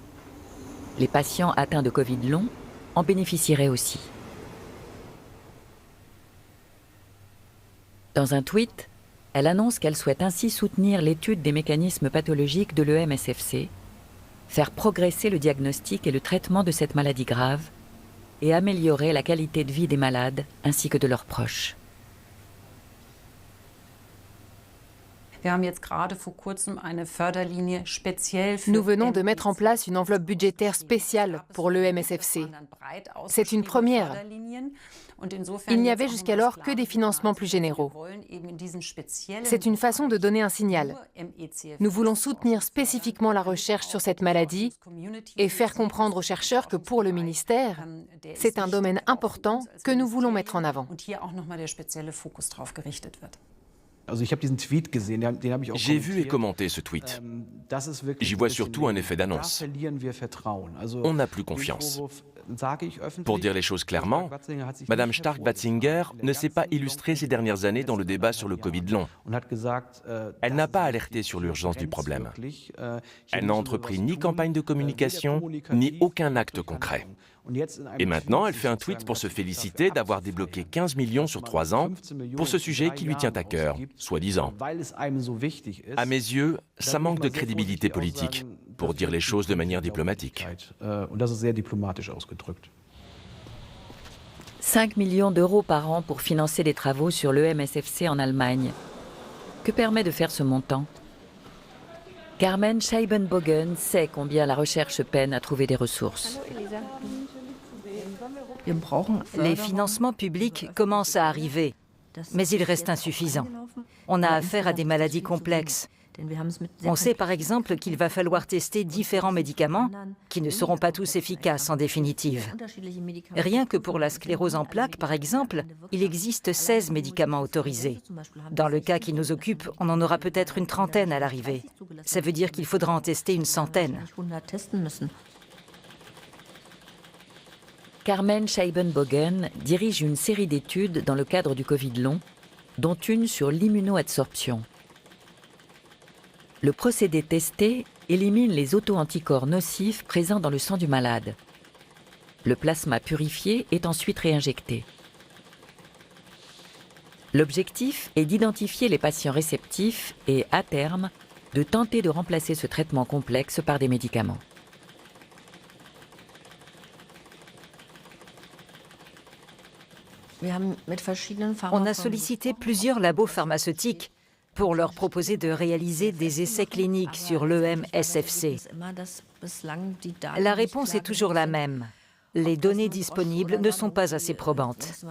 Les patients atteints de Covid long en bénéficieraient aussi. Dans un tweet, elle annonce qu'elle souhaite ainsi soutenir l'étude des mécanismes pathologiques de l'EMSFC, faire progresser le diagnostic et le traitement de cette maladie grave et améliorer la qualité de vie des malades ainsi que de leurs proches. Nous venons de mettre en place une enveloppe budgétaire spéciale pour l'EMSFC. C'est une première. Il n'y avait jusqu'alors que des financements plus généraux. C'est une façon de donner un signal. Nous voulons soutenir spécifiquement la recherche sur cette maladie et faire comprendre aux chercheurs que pour le ministère, c'est un domaine important que nous voulons mettre en avant. J'ai vu et commenté ce tweet. J'y vois surtout un effet d'annonce. On n'a plus confiance. Pour dire les choses clairement, Mme Stark-Watzinger ne s'est pas illustrée ces dernières années dans le débat sur le Covid long. Elle n'a pas alerté sur l'urgence du problème. Elle n'a entrepris ni campagne de communication, ni aucun acte concret. Et maintenant, elle fait un tweet pour se féliciter d'avoir débloqué 15 millions sur 3 ans pour ce sujet qui lui tient à cœur, soi-disant. À mes yeux, ça manque de crédibilité politique, pour dire les choses de manière diplomatique. 5 millions d'euros par an pour financer des travaux sur l'EMSFC en Allemagne. Que permet de faire ce montant? Carmen Scheibenbogen sait combien la recherche peine à trouver des ressources. Les financements publics commencent à arriver, mais ils restent insuffisants. On a affaire à des maladies complexes. On sait par exemple qu'il va falloir tester différents médicaments qui ne seront pas tous efficaces en définitive. Rien que pour la sclérose en plaques, par exemple, il existe 16 médicaments autorisés. Dans le cas qui nous occupe, on en aura peut-être une trentaine à l'arrivée. Ça veut dire qu'il faudra en tester une centaine. Carmen Scheibenbogen dirige une série d'études dans le cadre du Covid long, dont une sur l'immunoadsorption. Le procédé testé élimine les auto-anticorps nocifs présents dans le sang du malade. Le plasma purifié est ensuite réinjecté. L'objectif est d'identifier les patients réceptifs et, à terme, de tenter de remplacer ce traitement complexe par des médicaments. On a sollicité plusieurs labos pharmaceutiques pour leur proposer de réaliser des essais cliniques sur l'EMSFC. La réponse est toujours la même. Les données disponibles ne sont pas assez probantes.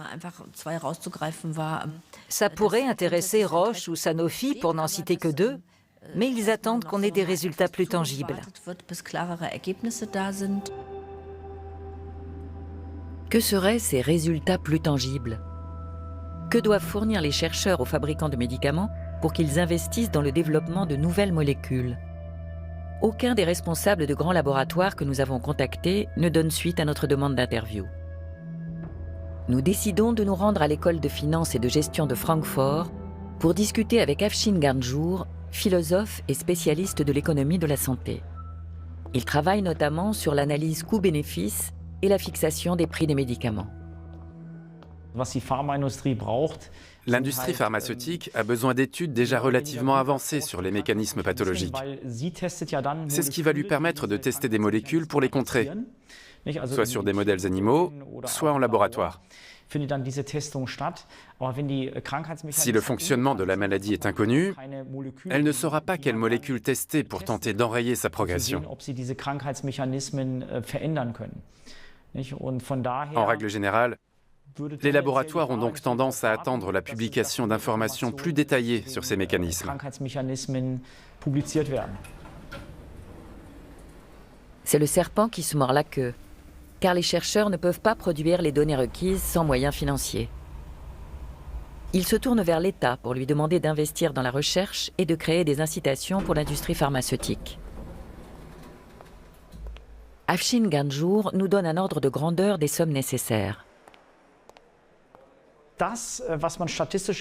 Ça pourrait intéresser Roche ou Sanofi, pour n'en citer que deux, mais ils attendent qu'on ait des résultats plus tangibles. Que seraient ces résultats plus tangibles? Que doivent fournir les chercheurs aux fabricants de médicaments pour qu'ils investissent dans le développement de nouvelles molécules? Aucun des responsables de grands laboratoires que nous avons contactés ne donne suite à notre demande d'interview. Nous décidons de nous rendre à l'école de finance et de gestion de Francfort pour discuter avec Afshin Ganjour, philosophe et spécialiste de l'économie de la santé. Il travaille notamment sur l'analyse coût-bénéfice et la fixation des prix des médicaments. L'industrie pharmaceutique a besoin d'études déjà relativement avancées sur les mécanismes pathologiques. C'est ce qui va lui permettre de tester des molécules pour les contrer, soit sur des modèles animaux, soit en laboratoire. Si le fonctionnement de la maladie est inconnu, elle ne saura pas quelle molécule tester pour tenter d'enrayer sa progression. En règle générale, les laboratoires ont donc tendance à attendre la publication d'informations plus détaillées sur ces mécanismes. C'est le serpent qui se mord la queue, car les chercheurs ne peuvent pas produire les données requises sans moyens financiers. Ils se tournent vers l'État pour lui demander d'investir dans la recherche et de créer des incitations pour l'industrie pharmaceutique. Afshin Ganjour nous donne un ordre de grandeur des sommes nécessaires.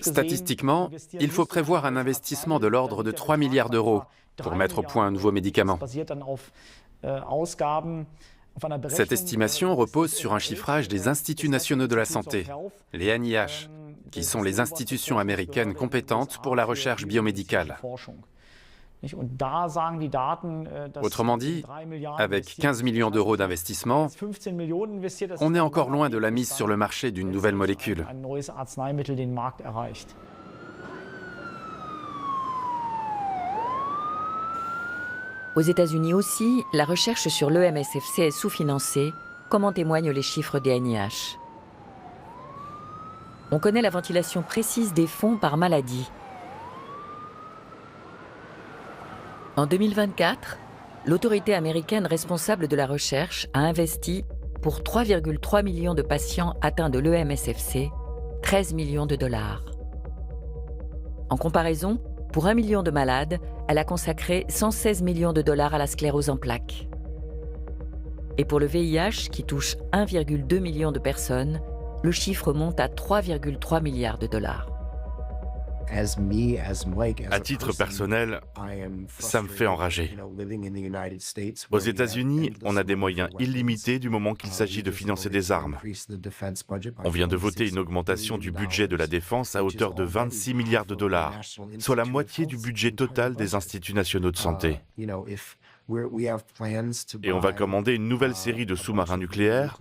Statistiquement, il faut prévoir un investissement de l'ordre de 3 milliards d'euros pour mettre au point un nouveau médicament. Cette estimation repose sur un chiffrage des Instituts nationaux de la santé, les NIH, qui sont les institutions américaines compétentes pour la recherche biomédicale. Autrement dit, avec 15 millions d'euros d'investissement, on est encore loin de la mise sur le marché d'une nouvelle molécule. Aux États-Unis aussi, la recherche sur l'EMSFC est sous-financée, comme en témoignent les chiffres des NIH. On connaît la ventilation précise des fonds par maladie. En 2024, l'autorité américaine responsable de la recherche a investi, pour 3,3 millions de patients atteints de l'EMSFC, 13 millions de dollars. En comparaison, pour 1 million de malades, elle a consacré 116 millions de dollars à la sclérose en plaques. Et pour le VIH, qui touche 1,2 million de personnes, le chiffre monte à 3,3 milliards de dollars. À titre personnel, ça me fait enrager. Aux États-Unis, on a des moyens illimités du moment qu'il s'agit de financer des armes. On vient de voter une augmentation du budget de la défense à hauteur de 26 milliards de dollars, soit la moitié du budget total des instituts nationaux de santé. Et on va commander une nouvelle série de sous-marins nucléaires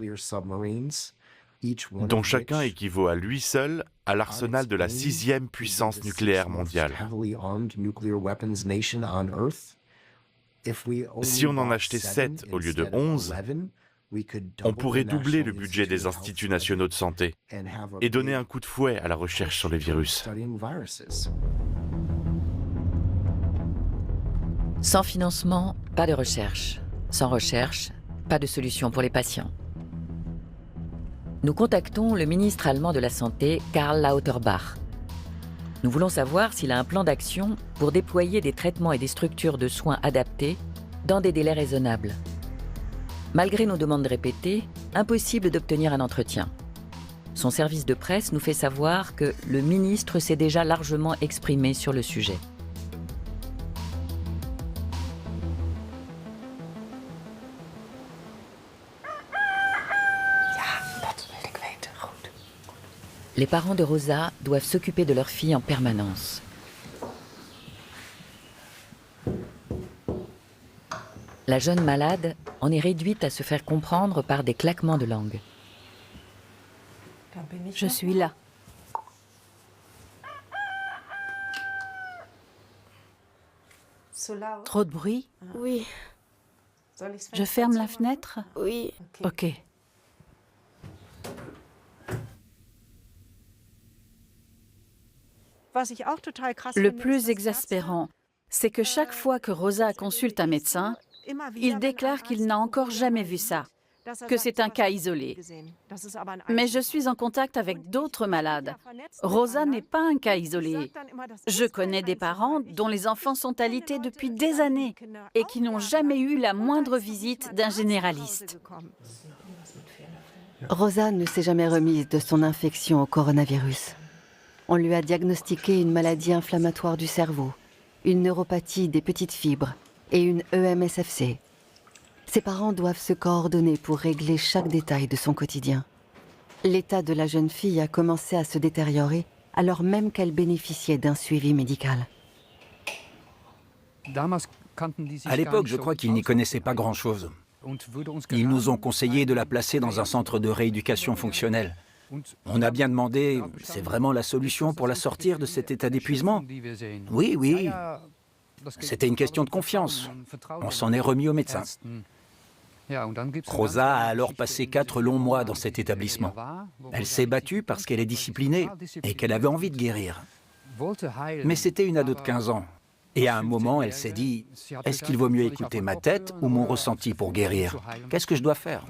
dont chacun équivaut à lui seul à l'arsenal de la 6e puissance nucléaire mondiale. Si on en achetait 7 au lieu de 11, on pourrait doubler le budget des instituts nationaux de santé et donner un coup de fouet à la recherche sur les virus. Sans financement, pas de recherche. Sans recherche, pas de solution pour les patients. Nous contactons le ministre allemand de la Santé, Karl Lauterbach. Nous voulons savoir s'il a un plan d'action pour déployer des traitements et des structures de soins adaptés dans des délais raisonnables. Malgré nos demandes répétées, impossible d'obtenir un entretien. Son service de presse nous fait savoir que le ministre s'est déjà largement exprimé sur le sujet. Les parents de Rosa doivent s'occuper de leur fille en permanence. La jeune malade en est réduite à se faire comprendre par des claquements de langue. Je suis là. Trop de bruit? Oui. Je ferme la fenêtre? Oui. Ok. Le plus exaspérant, c'est que chaque fois que Rosa consulte un médecin, il déclare qu'il n'a encore jamais vu ça, que c'est un cas isolé. Mais je suis en contact avec d'autres malades. Rosa n'est pas un cas isolé. Je connais des parents dont les enfants sont alités depuis des années et qui n'ont jamais eu la moindre visite d'un généraliste. Rosa ne s'est jamais remise de son infection au coronavirus. On lui a diagnostiqué une maladie inflammatoire du cerveau, une neuropathie des petites fibres et une EMSFC. Ses parents doivent se coordonner pour régler chaque détail de son quotidien. L'état de la jeune fille a commencé à se détériorer alors même qu'elle bénéficiait d'un suivi médical. À l'époque, je crois qu'ils n'y connaissaient pas grand-chose. Ils nous ont conseillé de la placer dans un centre de rééducation fonctionnelle. On a bien demandé, c'est vraiment la solution pour la sortir de cet état d'épuisement? Oui, oui. C'était une question de confiance. On s'en est remis au médecin. Rosa a alors passé 4 longs mois dans cet établissement. Elle s'est battue parce qu'elle est disciplinée et qu'elle avait envie de guérir. Mais c'était une ado de 15 ans. Et à un moment, elle s'est dit, est-ce qu'il vaut mieux écouter ma tête ou mon ressenti pour guérir? Qu'est-ce que je dois faire?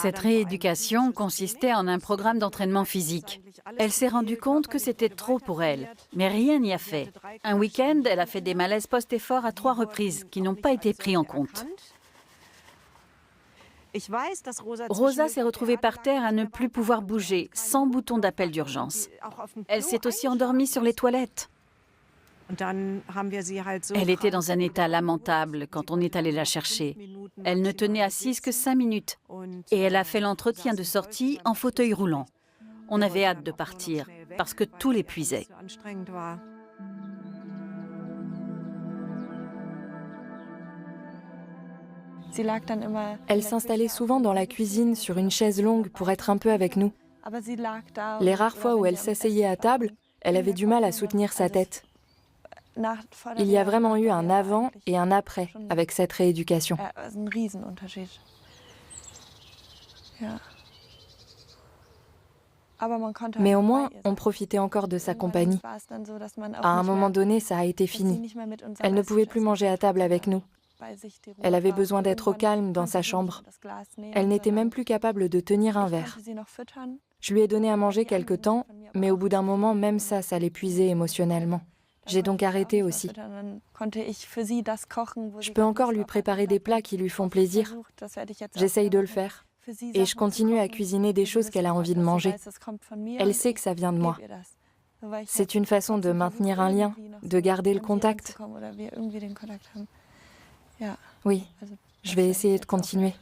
Cette rééducation consistait en un programme d'entraînement physique. Elle s'est rendue compte que c'était trop pour elle, mais rien n'y a fait. Un week-end, elle a fait des malaises post-effort à 3 reprises qui n'ont pas été pris en compte. Rosa s'est retrouvée par terre à ne plus pouvoir bouger, sans bouton d'appel d'urgence. Elle s'est aussi endormie sur les toilettes. Elle était dans un état lamentable quand on est allé la chercher. Elle ne tenait assise que 5 minutes et elle a fait l'entretien de sortie en fauteuil roulant. On avait hâte de partir parce que tout l'épuisait. Elle s'installait souvent dans la cuisine sur une chaise longue pour être un peu avec nous. Les rares fois où elle s'asseyait à table, elle avait du mal à soutenir sa tête. Il y a vraiment eu un avant et un après avec cette rééducation. Mais au moins, on profitait encore de sa compagnie. À un moment donné, ça a été fini. Elle ne pouvait plus manger à table avec nous. Elle avait besoin d'être au calme dans sa chambre. Elle n'était même plus capable de tenir un verre. Je lui ai donné à manger quelque temps, mais au bout d'un moment, même ça l'épuisait émotionnellement. J'ai donc arrêté aussi. Je peux encore lui préparer des plats qui lui font plaisir. J'essaye de le faire. Et je continue à cuisiner des choses qu'elle a envie de manger. Elle sait que ça vient de moi. C'est une façon de maintenir un lien, de garder le contact. Oui, je vais essayer de continuer.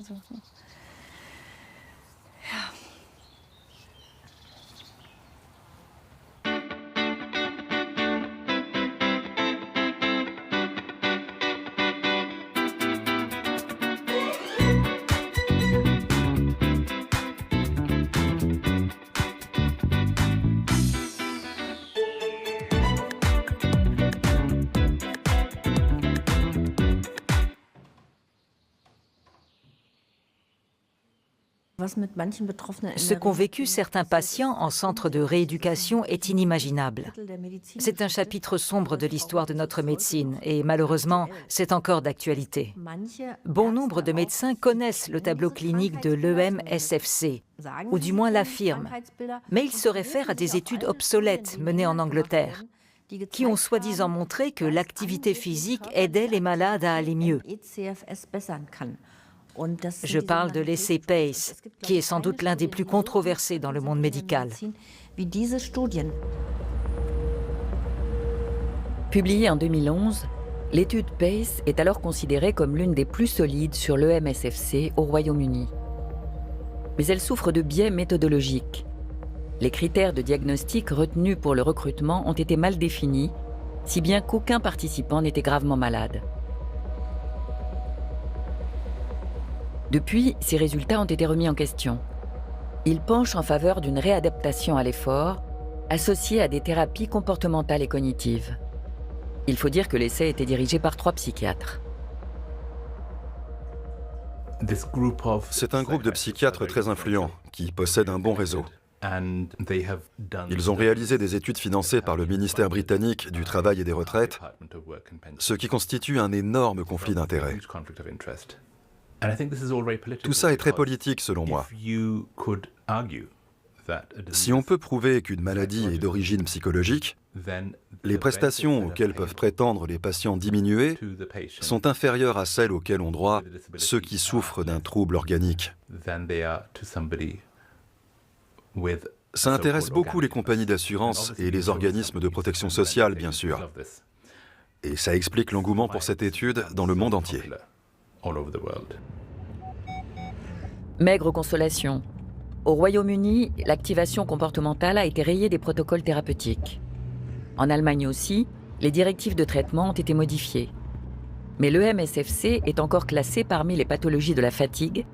Ce qu'ont vécu certains patients en centre de rééducation est inimaginable. C'est un chapitre sombre de l'histoire de notre médecine et malheureusement, c'est encore d'actualité. Bon nombre de médecins connaissent le tableau clinique de l'EMSFC, ou du moins l'affirment, mais ils se réfèrent à des études obsolètes menées en Angleterre, qui ont soi-disant montré que l'activité physique aidait les malades à aller mieux. Je parle de l'essai PACE, qui est sans doute l'un des plus controversés dans le monde médical. Publiée en 2011, l'étude PACE est alors considérée comme l'une des plus solides sur l'EMSFC au Royaume-Uni. Mais elle souffre de biais méthodologiques. Les critères de diagnostic retenus pour le recrutement ont été mal définis, si bien qu'aucun participant n'était gravement malade. Depuis, ces résultats ont été remis en question. Ils penchent en faveur d'une réadaptation à l'effort, associée à des thérapies comportementales et cognitives. Il faut dire que l'essai était dirigé par 3 psychiatres. C'est un groupe de psychiatres très influents qui possède un bon réseau. Ils ont réalisé des études financées par le ministère britannique du Travail et des Retraites, ce qui constitue un énorme conflit d'intérêts. Tout ça est très politique selon moi. Si on peut prouver qu'une maladie est d'origine psychologique, les prestations auxquelles peuvent prétendre les patients diminués sont inférieures à celles auxquelles ont droit ceux qui souffrent d'un trouble organique. Ça intéresse beaucoup les compagnies d'assurance et les organismes de protection sociale, bien sûr. Et ça explique l'engouement pour cette étude dans le monde entier. Maigre consolation. Au Royaume-Uni, l'activation comportementale a été rayée des protocoles thérapeutiques. En Allemagne aussi, les directives de traitement ont été modifiées. Mais l'EMSFC est encore classé parmi les pathologies de la fatigue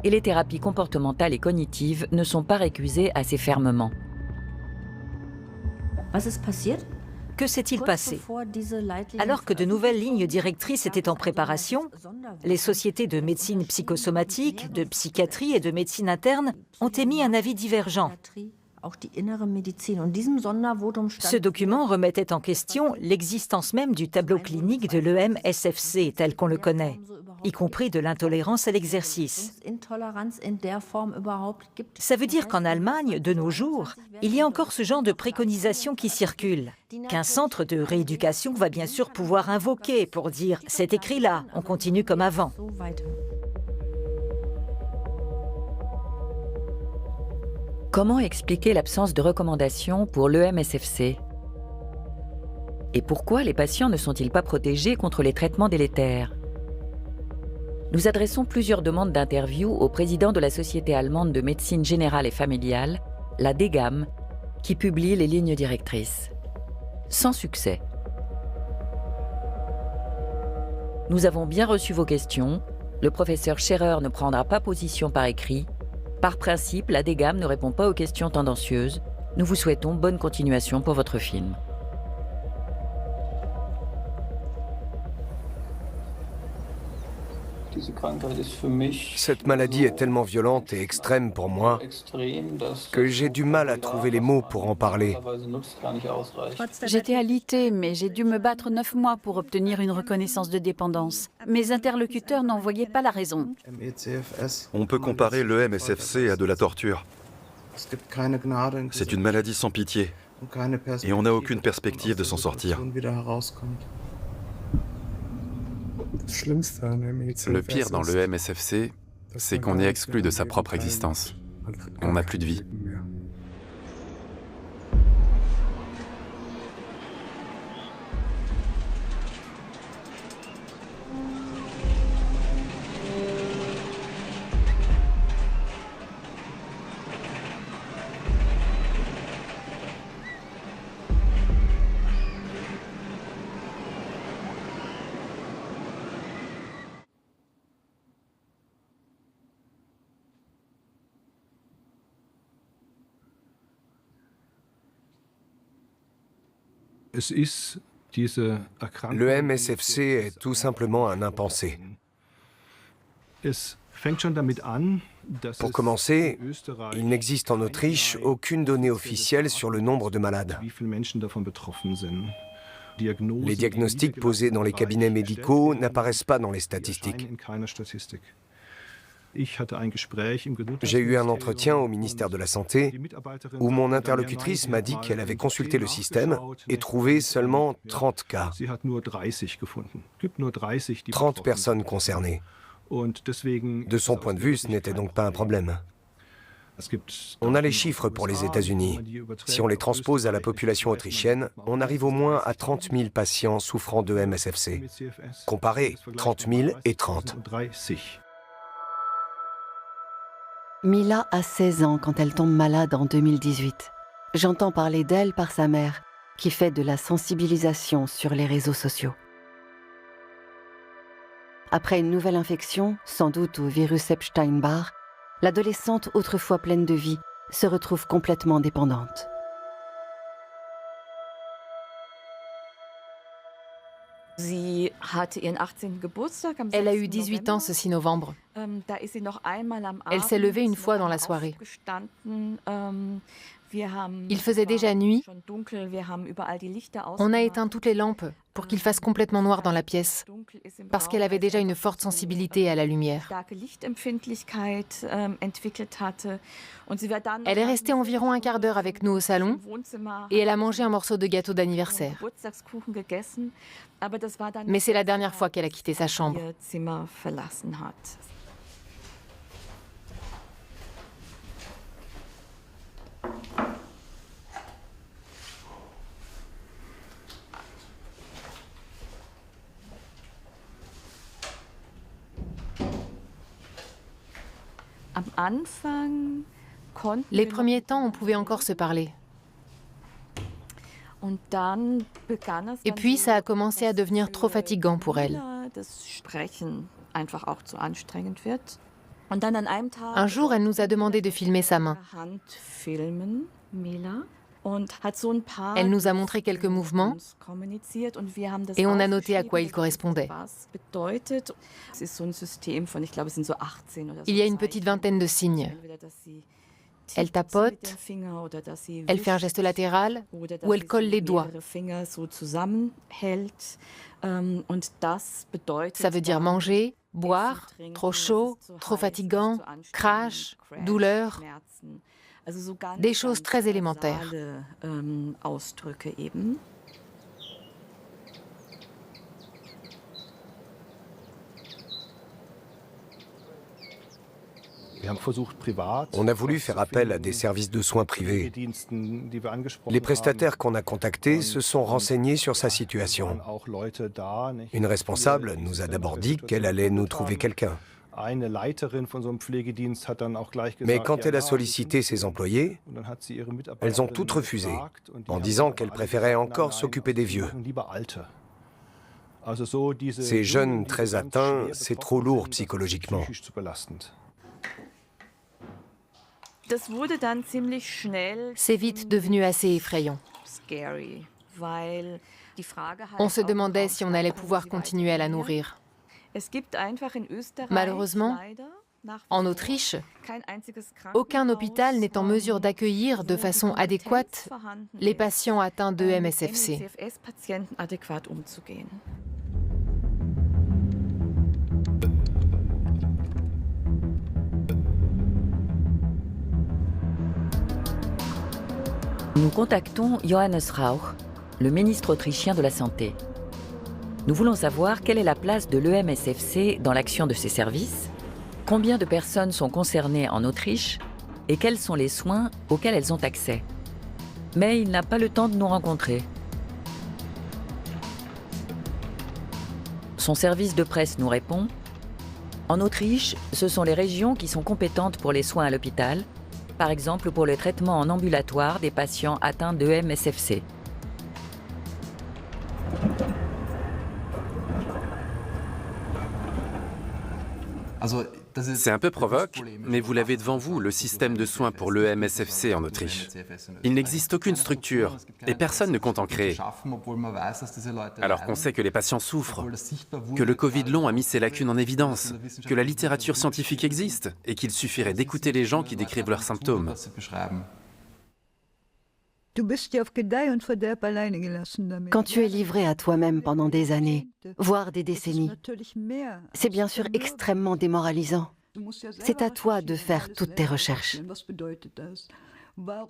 et les thérapies comportementales et cognitives ne sont pas récusées assez fermement. Que s'est-il passé? Alors que de nouvelles lignes directrices étaient en préparation, les sociétés de médecine psychosomatique, de psychiatrie et de médecine interne ont émis un avis divergent. Ce document remettait en question l'existence même du tableau clinique de l'EMSFC tel qu'on le connaît, y compris de l'intolérance à l'exercice. Ça veut dire qu'en Allemagne, de nos jours, il y a encore ce genre de préconisation qui circule, qu'un centre de rééducation va bien sûr pouvoir invoquer pour dire « c'est écrit là, on continue comme avant ». Comment expliquer l'absence de recommandations pour l'EMSFC? Et pourquoi les patients ne sont-ils pas protégés contre les traitements délétères? Nous adressons plusieurs demandes d'interview au président de la Société allemande de médecine générale et familiale, la DGAM, qui publie les lignes directrices. Sans succès. Nous avons bien reçu vos questions. Le professeur Scherer ne prendra pas position par écrit. Par principe, la DGAM ne répond pas aux questions tendancieuses. Nous vous souhaitons bonne continuation pour votre film. Cette maladie est tellement violente et extrême pour moi que j'ai du mal à trouver les mots pour en parler. J'étais alitée, mais j'ai dû me battre 9 mois pour obtenir une reconnaissance de dépendance. Mes interlocuteurs n'en voyaient pas la raison. On peut comparer l'EMSFC à de la torture. C'est une maladie sans pitié et on n'a aucune perspective de s'en sortir. Le pire dans l'EMSFC, c'est qu'on est exclu de sa propre existence. On n'a plus de vie. Le MSFC est tout simplement un impensé. Pour commencer, il n'existe en Autriche aucune donnée officielle sur le nombre de malades. Les diagnostics posés dans les cabinets médicaux n'apparaissent pas dans les statistiques. J'ai eu un entretien au ministère de la Santé où mon interlocutrice m'a dit qu'elle avait consulté le système et trouvé seulement 30 cas. 30 personnes concernées. De son point de vue, ce n'était donc pas un problème. On a les chiffres pour les États-Unis. Si on les transpose à la population autrichienne, on arrive au moins à 30 000 patients souffrant de MSFC. Comparez 30 000 et 30. Mila a 16 ans quand elle tombe malade en 2018. J'entends parler d'elle par sa mère, qui fait de la sensibilisation sur les réseaux sociaux. Après une nouvelle infection, sans doute au virus Epstein-Barr, l'adolescente, autrefois pleine de vie, se retrouve complètement dépendante. Elle a eu 18 ans ce 6 novembre. Elle s'est levée une fois dans la soirée. Il faisait déjà nuit. On a éteint toutes les lampes pour qu'il fasse complètement noir dans la pièce, parce qu'elle avait déjà une forte sensibilité à la lumière. Elle est restée environ un quart d'heure avec nous au salon et elle a mangé un morceau de gâteau d'anniversaire. Mais c'est la dernière fois qu'elle a quitté sa chambre. Les premiers temps, on pouvait encore se parler. Et puis, ça a commencé à devenir trop fatigant pour elle. Un jour, elle nous a demandé de filmer sa main. Elle nous a montré quelques mouvements et on a noté à quoi ils correspondaient. Il y a une petite vingtaine de signes. Elle tapote, elle fait un geste latéral ou elle colle les doigts. Ça veut dire manger, boire, trop chaud, trop fatigant, crash, douleur. Des choses très élémentaires. On a voulu faire appel à des services de soins privés. Les prestataires qu'on a contactés se sont renseignés sur sa situation. Une responsable nous a d'abord dit qu'elle allait nous trouver quelqu'un. Mais quand elle a sollicité ses employés, elles ont toutes refusé, en disant qu'elles préféraient encore s'occuper des vieux. Ces jeunes très atteints, c'est trop lourd psychologiquement. C'est vite devenu assez effrayant. On se demandait si on allait pouvoir continuer à la nourrir. Malheureusement, en Autriche, aucun hôpital n'est en mesure d'accueillir de façon adéquate les patients atteints de MSFC. Nous contactons Johannes Rauch, le ministre autrichien de la Santé. Nous voulons savoir quelle est la place de l'EMSFC dans l'action de ses services, combien de personnes sont concernées en Autriche et quels sont les soins auxquels elles ont accès. Mais il n'a pas le temps de nous rencontrer. Son service de presse nous répond : en Autriche, ce sont les régions qui sont compétentes pour les soins à l'hôpital, par exemple pour le traitement en ambulatoire des patients atteints de MSFC. C'est un peu provoque, mais vous l'avez devant vous, le système de soins pour l'EMSFC en Autriche. Il n'existe aucune structure et personne ne compte en créer. Alors qu'on sait que les patients souffrent, que le Covid long a mis ses lacunes en évidence, que la littérature scientifique existe et qu'il suffirait d'écouter les gens qui décrivent leurs symptômes. Quand tu es livré à toi-même pendant des années, voire des décennies, c'est bien sûr extrêmement démoralisant. C'est à toi de faire toutes tes recherches.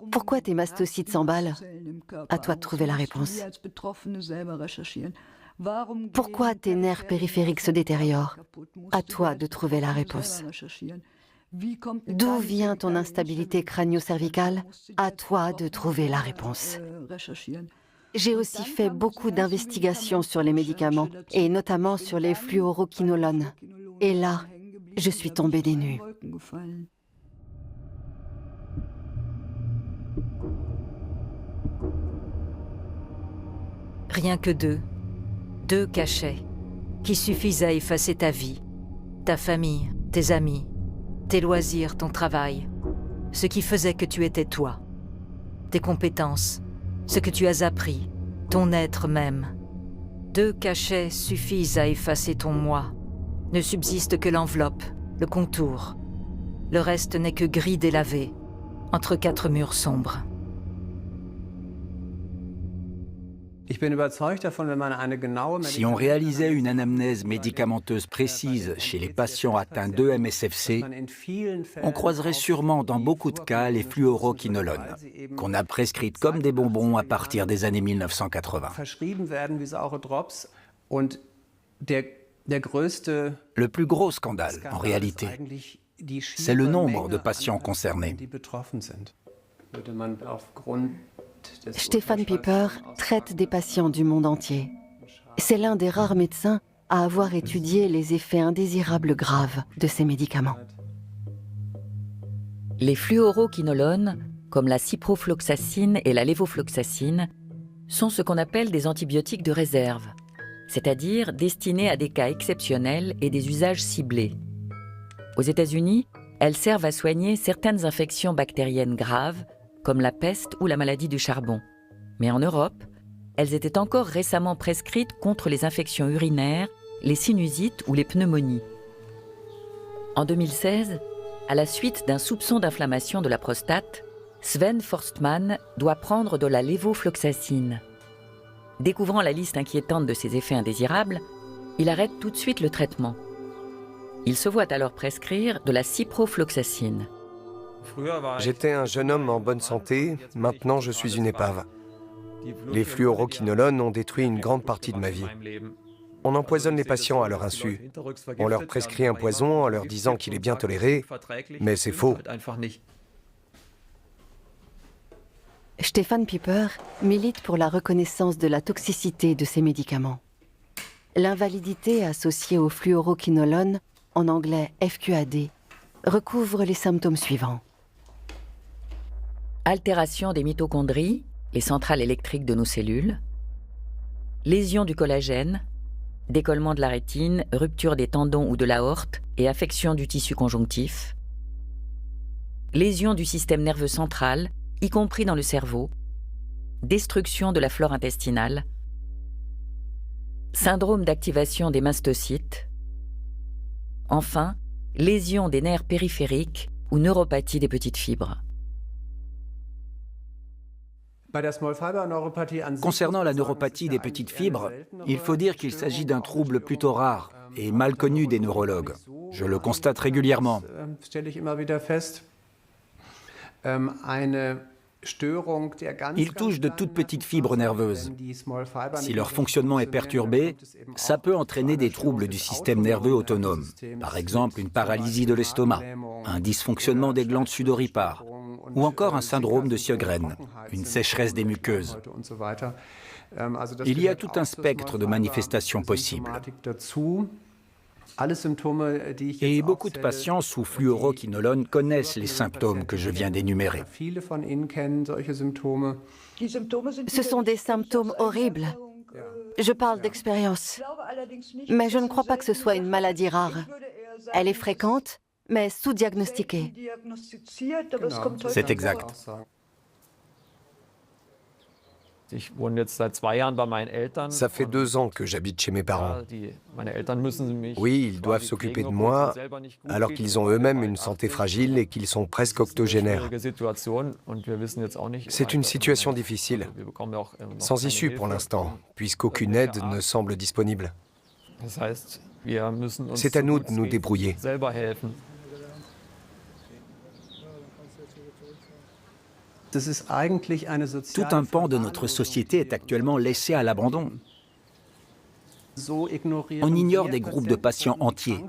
Pourquoi tes mastocytes s'emballent? À toi de trouver la réponse. Pourquoi tes nerfs périphériques se détériorent? À toi de trouver la réponse. D'où vient ton instabilité crânio-cervicale? À toi de trouver la réponse. J'ai aussi fait beaucoup d'investigations sur les médicaments, et notamment sur les fluoroquinolones. Et là, je suis tombée des nues. Rien que deux cachets, qui suffisent à effacer ta vie, ta famille, tes amis, tes loisirs, ton travail, ce qui faisait que tu étais toi, tes compétences, ce que tu as appris, ton être même. 2 cachets suffisent à effacer ton moi. Ne subsiste que l'enveloppe, le contour. Le reste n'est que gris délavé, entre 4 murs sombres. Si on réalisait une anamnèse médicamenteuse précise chez les patients atteints d'EMSFC, on croiserait sûrement dans beaucoup de cas les fluoroquinolones, qu'on a prescrites comme des bonbons à partir des années 1980. Le plus gros scandale, en réalité, c'est le nombre de patients concernés. Stefan Pieper traite des patients du monde entier. C'est l'un des rares médecins à avoir étudié les effets indésirables graves de ces médicaments. Les fluoroquinolones, comme la ciprofloxacine et la lévofloxacine, sont ce qu'on appelle des antibiotiques de réserve, c'est-à-dire destinés à des cas exceptionnels et des usages ciblés. Aux États-Unis, elles servent à soigner certaines infections bactériennes graves, comme la peste ou la maladie du charbon. Mais en Europe, elles étaient encore récemment prescrites contre les infections urinaires, les sinusites ou les pneumonies. En 2016, à la suite d'un soupçon d'inflammation de la prostate, Sven Forstmann doit prendre de la lévofloxacine. Découvrant la liste inquiétante de ses effets indésirables, il arrête tout de suite le traitement. Il se voit alors prescrire de la ciprofloxacine. J'étais un jeune homme en bonne santé, maintenant je suis une épave. Les fluoroquinolones ont détruit une grande partie de ma vie. On empoisonne les patients à leur insu. On leur prescrit un poison en leur disant qu'il est bien toléré, mais c'est faux. Stefan Pieper milite pour la reconnaissance de la toxicité de ces médicaments. L'invalidité associée aux fluoroquinolones, en anglais FQAD, recouvre les symptômes suivants. Altération des mitochondries, les centrales électriques de nos cellules, lésion du collagène, décollement de la rétine, rupture des tendons ou de l'aorte et affection du tissu conjonctif, lésion du système nerveux central, y compris dans le cerveau, destruction de la flore intestinale, syndrome d'activation des mastocytes, enfin, lésion des nerfs périphériques ou neuropathie des petites fibres. Concernant la neuropathie des petites fibres, il faut dire qu'il s'agit d'un trouble plutôt rare et mal connu des neurologues. Je le constate régulièrement. Il touche de toutes petites fibres nerveuses. Si leur fonctionnement est perturbé, ça peut entraîner des troubles du système nerveux autonome. Par exemple, une paralysie de l'estomac, un dysfonctionnement des glandes sudoripares, ou encore un syndrome de Sjögren, une sécheresse des muqueuses. Il y a tout un spectre de manifestations possibles. Et beaucoup de patients sous fluoroquinolone connaissent les symptômes que je viens d'énumérer. Ce sont des symptômes horribles. Je parle d'expérience. Mais je ne crois pas que ce soit une maladie rare. Elle est fréquente, mais sous-diagnostiquée. C'est exact. Ça fait 2 ans que j'habite chez mes parents. Oui, ils doivent s'occuper de moi, alors qu'ils ont eux-mêmes une santé fragile et qu'ils sont presque octogénaires. C'est une situation difficile, sans issue pour l'instant, puisqu'aucune aide ne semble disponible. C'est à nous de nous débrouiller. Tout un pan de notre société est actuellement laissé à l'abandon. On ignore des groupes de patients entiers.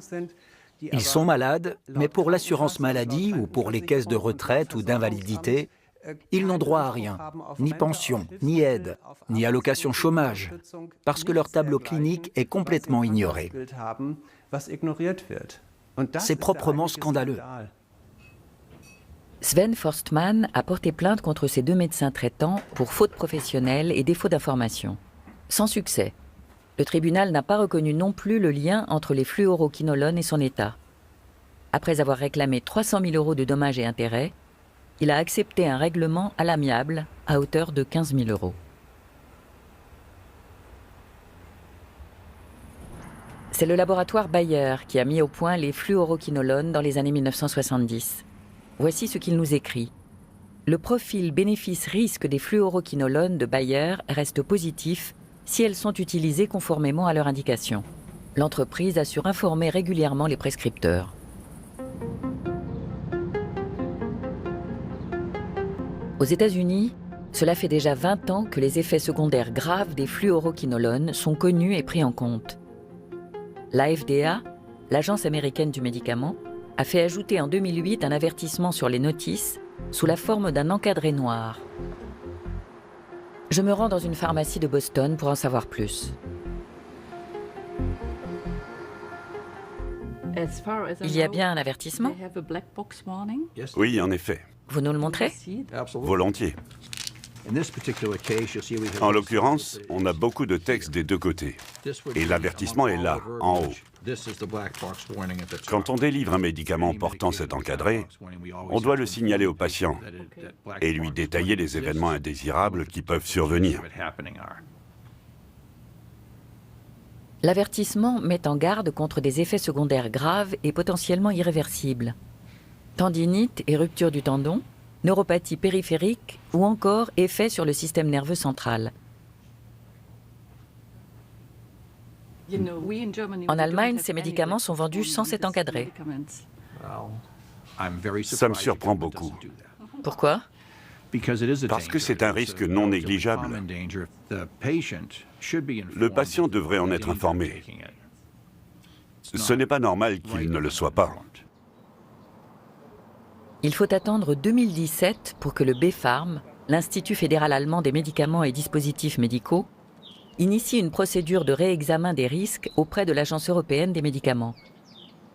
Ils sont malades, mais pour l'assurance maladie ou pour les caisses de retraite ou d'invalidité, ils n'ont droit à rien, ni pension, ni aide, ni allocation chômage, parce que leur tableau clinique est complètement ignoré. C'est proprement scandaleux. Sven Forstmann a porté plainte contre ses 2 médecins traitants pour faute professionnelle et défaut d'information. Sans succès. Le tribunal n'a pas reconnu non plus le lien entre les fluoroquinolones et son état. Après avoir réclamé 300 000 € de dommages et intérêts, il a accepté un règlement à l'amiable à hauteur de 15 000 €. C'est le laboratoire Bayer qui a mis au point les fluoroquinolones dans les années 1970. Voici ce qu'il nous écrit. Le profil bénéfice-risque des fluoroquinolones de Bayer reste positif si elles sont utilisées conformément à leur indication. L'entreprise assure informer régulièrement les prescripteurs. Aux États-Unis, cela fait déjà 20 ans que les effets secondaires graves des fluoroquinolones sont connus et pris en compte. La FDA, l'Agence américaine du médicament, a fait ajouter en 2008 un avertissement sur les notices sous la forme d'un encadré noir. Je me rends dans une pharmacie de Boston pour en savoir plus. Il y a bien un avertissement? Oui, en effet. Vous nous le montrez? Volontiers. En l'occurrence, on a beaucoup de textes des deux côtés. Et l'avertissement est là, en haut. Quand on délivre un médicament portant cet encadré, on doit le signaler au patient et lui détailler les événements indésirables qui peuvent survenir. L'avertissement met en garde contre des effets secondaires graves et potentiellement irréversibles. Tendinite et rupture du tendon, neuropathie périphérique ou encore effets sur le système nerveux central. En Allemagne, ces médicaments sont vendus sans cet encadré. Ça me surprend beaucoup. Pourquoi? Parce que c'est un risque non négligeable. Le patient devrait en être informé. Ce n'est pas normal qu'il ne le soit pas. Il faut attendre 2017 pour que le BfArM, l'Institut fédéral allemand des médicaments et dispositifs médicaux, initie une procédure de réexamen des risques auprès de l'Agence européenne des médicaments.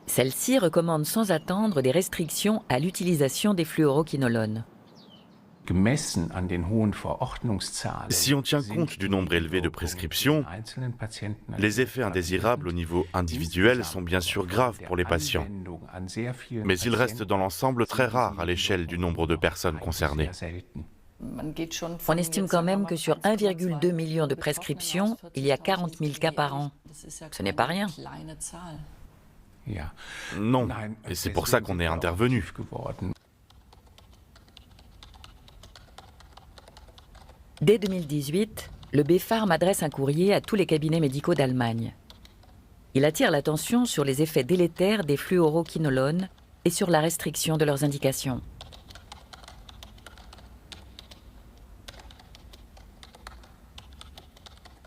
Celle-ci recommande sans attendre des restrictions à l'utilisation des fluoroquinolones. Si on tient compte du nombre élevé de prescriptions, les effets indésirables au niveau individuel sont bien sûr graves pour les patients. Mais ils restent dans l'ensemble très rares à l'échelle du nombre de personnes concernées. On estime quand même que sur 1,2 million de prescriptions, il y a 40 000 cas par an. Ce n'est pas rien. Non, et c'est pour ça qu'on est intervenu. Dès 2018, le BfArM adresse un courrier à tous les cabinets médicaux d'Allemagne. Il attire l'attention sur les effets délétères des fluoroquinolones et sur la restriction de leurs indications.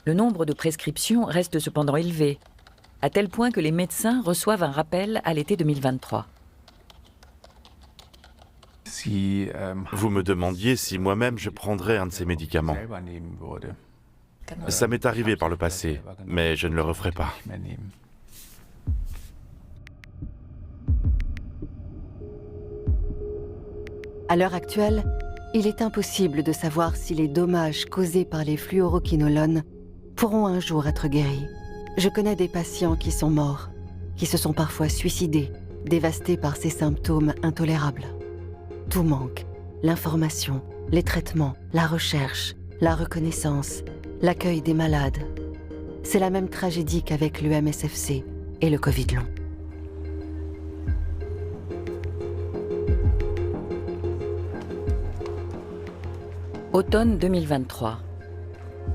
Le nombre de prescriptions reste cependant élevé, à tel point que les médecins reçoivent un rappel à l'été 2023. Vous me demandiez si moi-même je prendrais un de ces médicaments. Ça m'est arrivé par le passé, mais je ne le referai pas. À l'heure actuelle, il est impossible de savoir si les dommages causés par les fluoroquinolones pourront un jour être guéris. Je connais des patients qui sont morts, qui se sont parfois suicidés, dévastés par ces symptômes intolérables. Tout manque, l'information, les traitements, la recherche, la reconnaissance, l'accueil des malades. C'est la même tragédie qu'avec l'EMSFC et le Covid long. Automne 2023.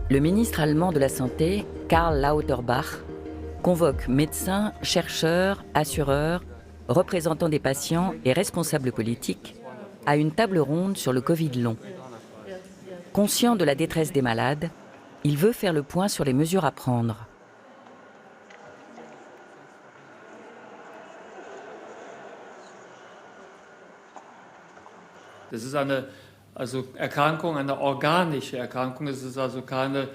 Le ministre allemand de la Santé, Karl Lauterbach, convoque médecins, chercheurs, assureurs, représentants des patients et responsables politiques à une table ronde sur le Covid long. Conscient de la détresse des malades, il veut faire le point sur les mesures à prendre. Das ist eine Erkrankung, eine organische Erkrankung. Es ist also keine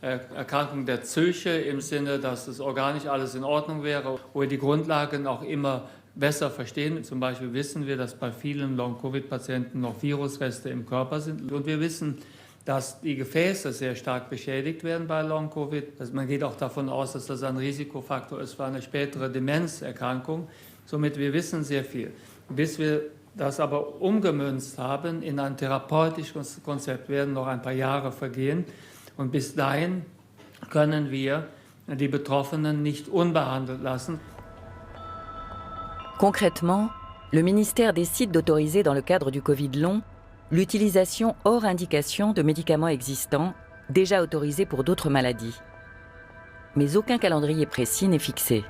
Erkrankung der Psyche im Sinne, dass es organisch alles in Ordnung wäre, wo wir die Grundlagen auch immer besser verstehen. Zum Beispiel wissen wir, dass bei vielen Long-Covid-Patienten noch Virusreste im Körper sind. Und wir wissen, dass die Gefäße sehr stark beschädigt werden bei Long-Covid. Also man geht auch davon aus, dass das ein Risikofaktor ist für eine spätere Demenzerkrankung. Somit wir wissen sehr viel. Bis wir das aber umgemünzt haben in ein therapeutisches Konzept, werden noch ein paar Jahre vergehen. Und bis dahin können wir die Betroffenen nicht unbehandelt lassen. Concrètement, le ministère décide d'autoriser dans le cadre du Covid long l'utilisation hors indication de médicaments existants déjà autorisés pour d'autres maladies. Mais aucun calendrier précis n'est fixé.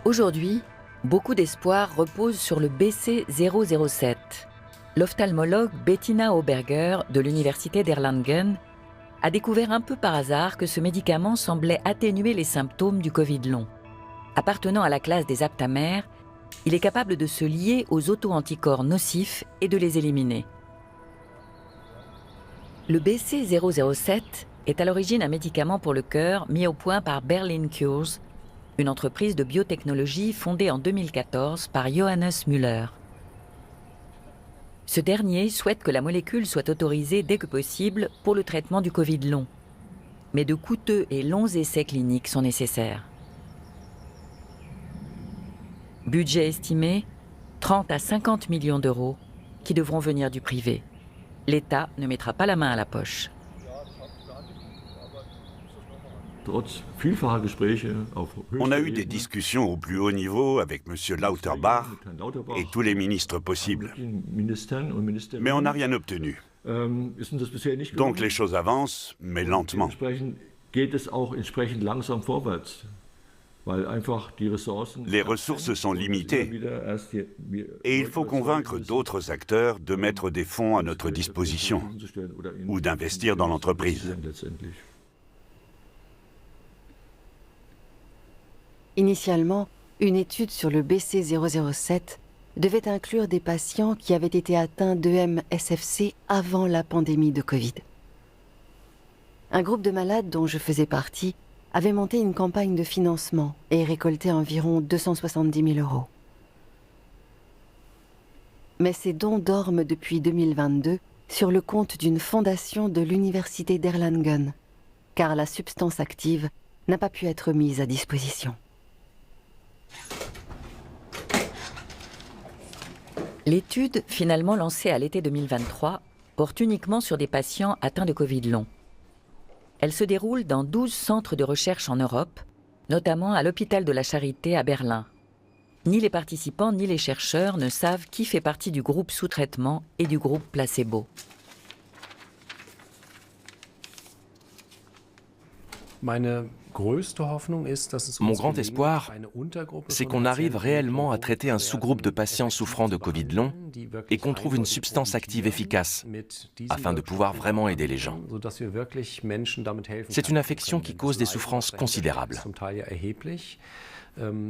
Aujourd'hui, beaucoup d'espoir repose sur le BC007. L'ophtalmologue Bettina Auberger de l'université d'Erlangen a découvert un peu par hasard que ce médicament semblait atténuer les symptômes du Covid long. Appartenant à la classe des aptamères, il est capable de se lier aux auto-anticorps nocifs et de les éliminer. Le BC007 est à l'origine un médicament pour le cœur mis au point par Berlin Cures, une entreprise de biotechnologie fondée en 2014 par Johannes Müller. Ce dernier souhaite que la molécule soit autorisée dès que possible pour le traitement du Covid long. Mais de coûteux et longs essais cliniques sont nécessaires. Budget estimé, 30 à 50 millions d'euros qui devront venir du privé. L'État ne mettra pas la main à la poche. On a eu des discussions au plus haut niveau avec M. Lauterbach et tous les ministres possibles. Mais on n'a rien obtenu. Donc les choses avancent, mais lentement. Les ressources sont limitées et il faut convaincre d'autres acteurs de mettre des fonds à notre disposition ou d'investir dans l'entreprise. Initialement, une étude sur le BC007 devait inclure des patients qui avaient été atteints d'EM-SFC avant la pandémie de Covid. Un groupe de malades dont je faisais partie avait monté une campagne de financement et récolté environ 270 000 euros. Mais ces dons dorment depuis 2022 sur le compte d'une fondation de l'université d'Erlangen, car la substance active n'a pas pu être mise à disposition. L'étude, finalement lancée à l'été 2023, porte uniquement sur des patients atteints de Covid long. Elle se déroule dans 12 centres de recherche en Europe, notamment à l'hôpital de la Charité à Berlin. Ni les participants ni les chercheurs ne savent qui fait partie du groupe sous traitement et du groupe placebo. Mon grand espoir, c'est qu'on arrive réellement à traiter un sous-groupe de patients souffrant de Covid long et qu'on trouve une substance active efficace afin de pouvoir vraiment aider les gens. C'est une affection qui cause des souffrances considérables.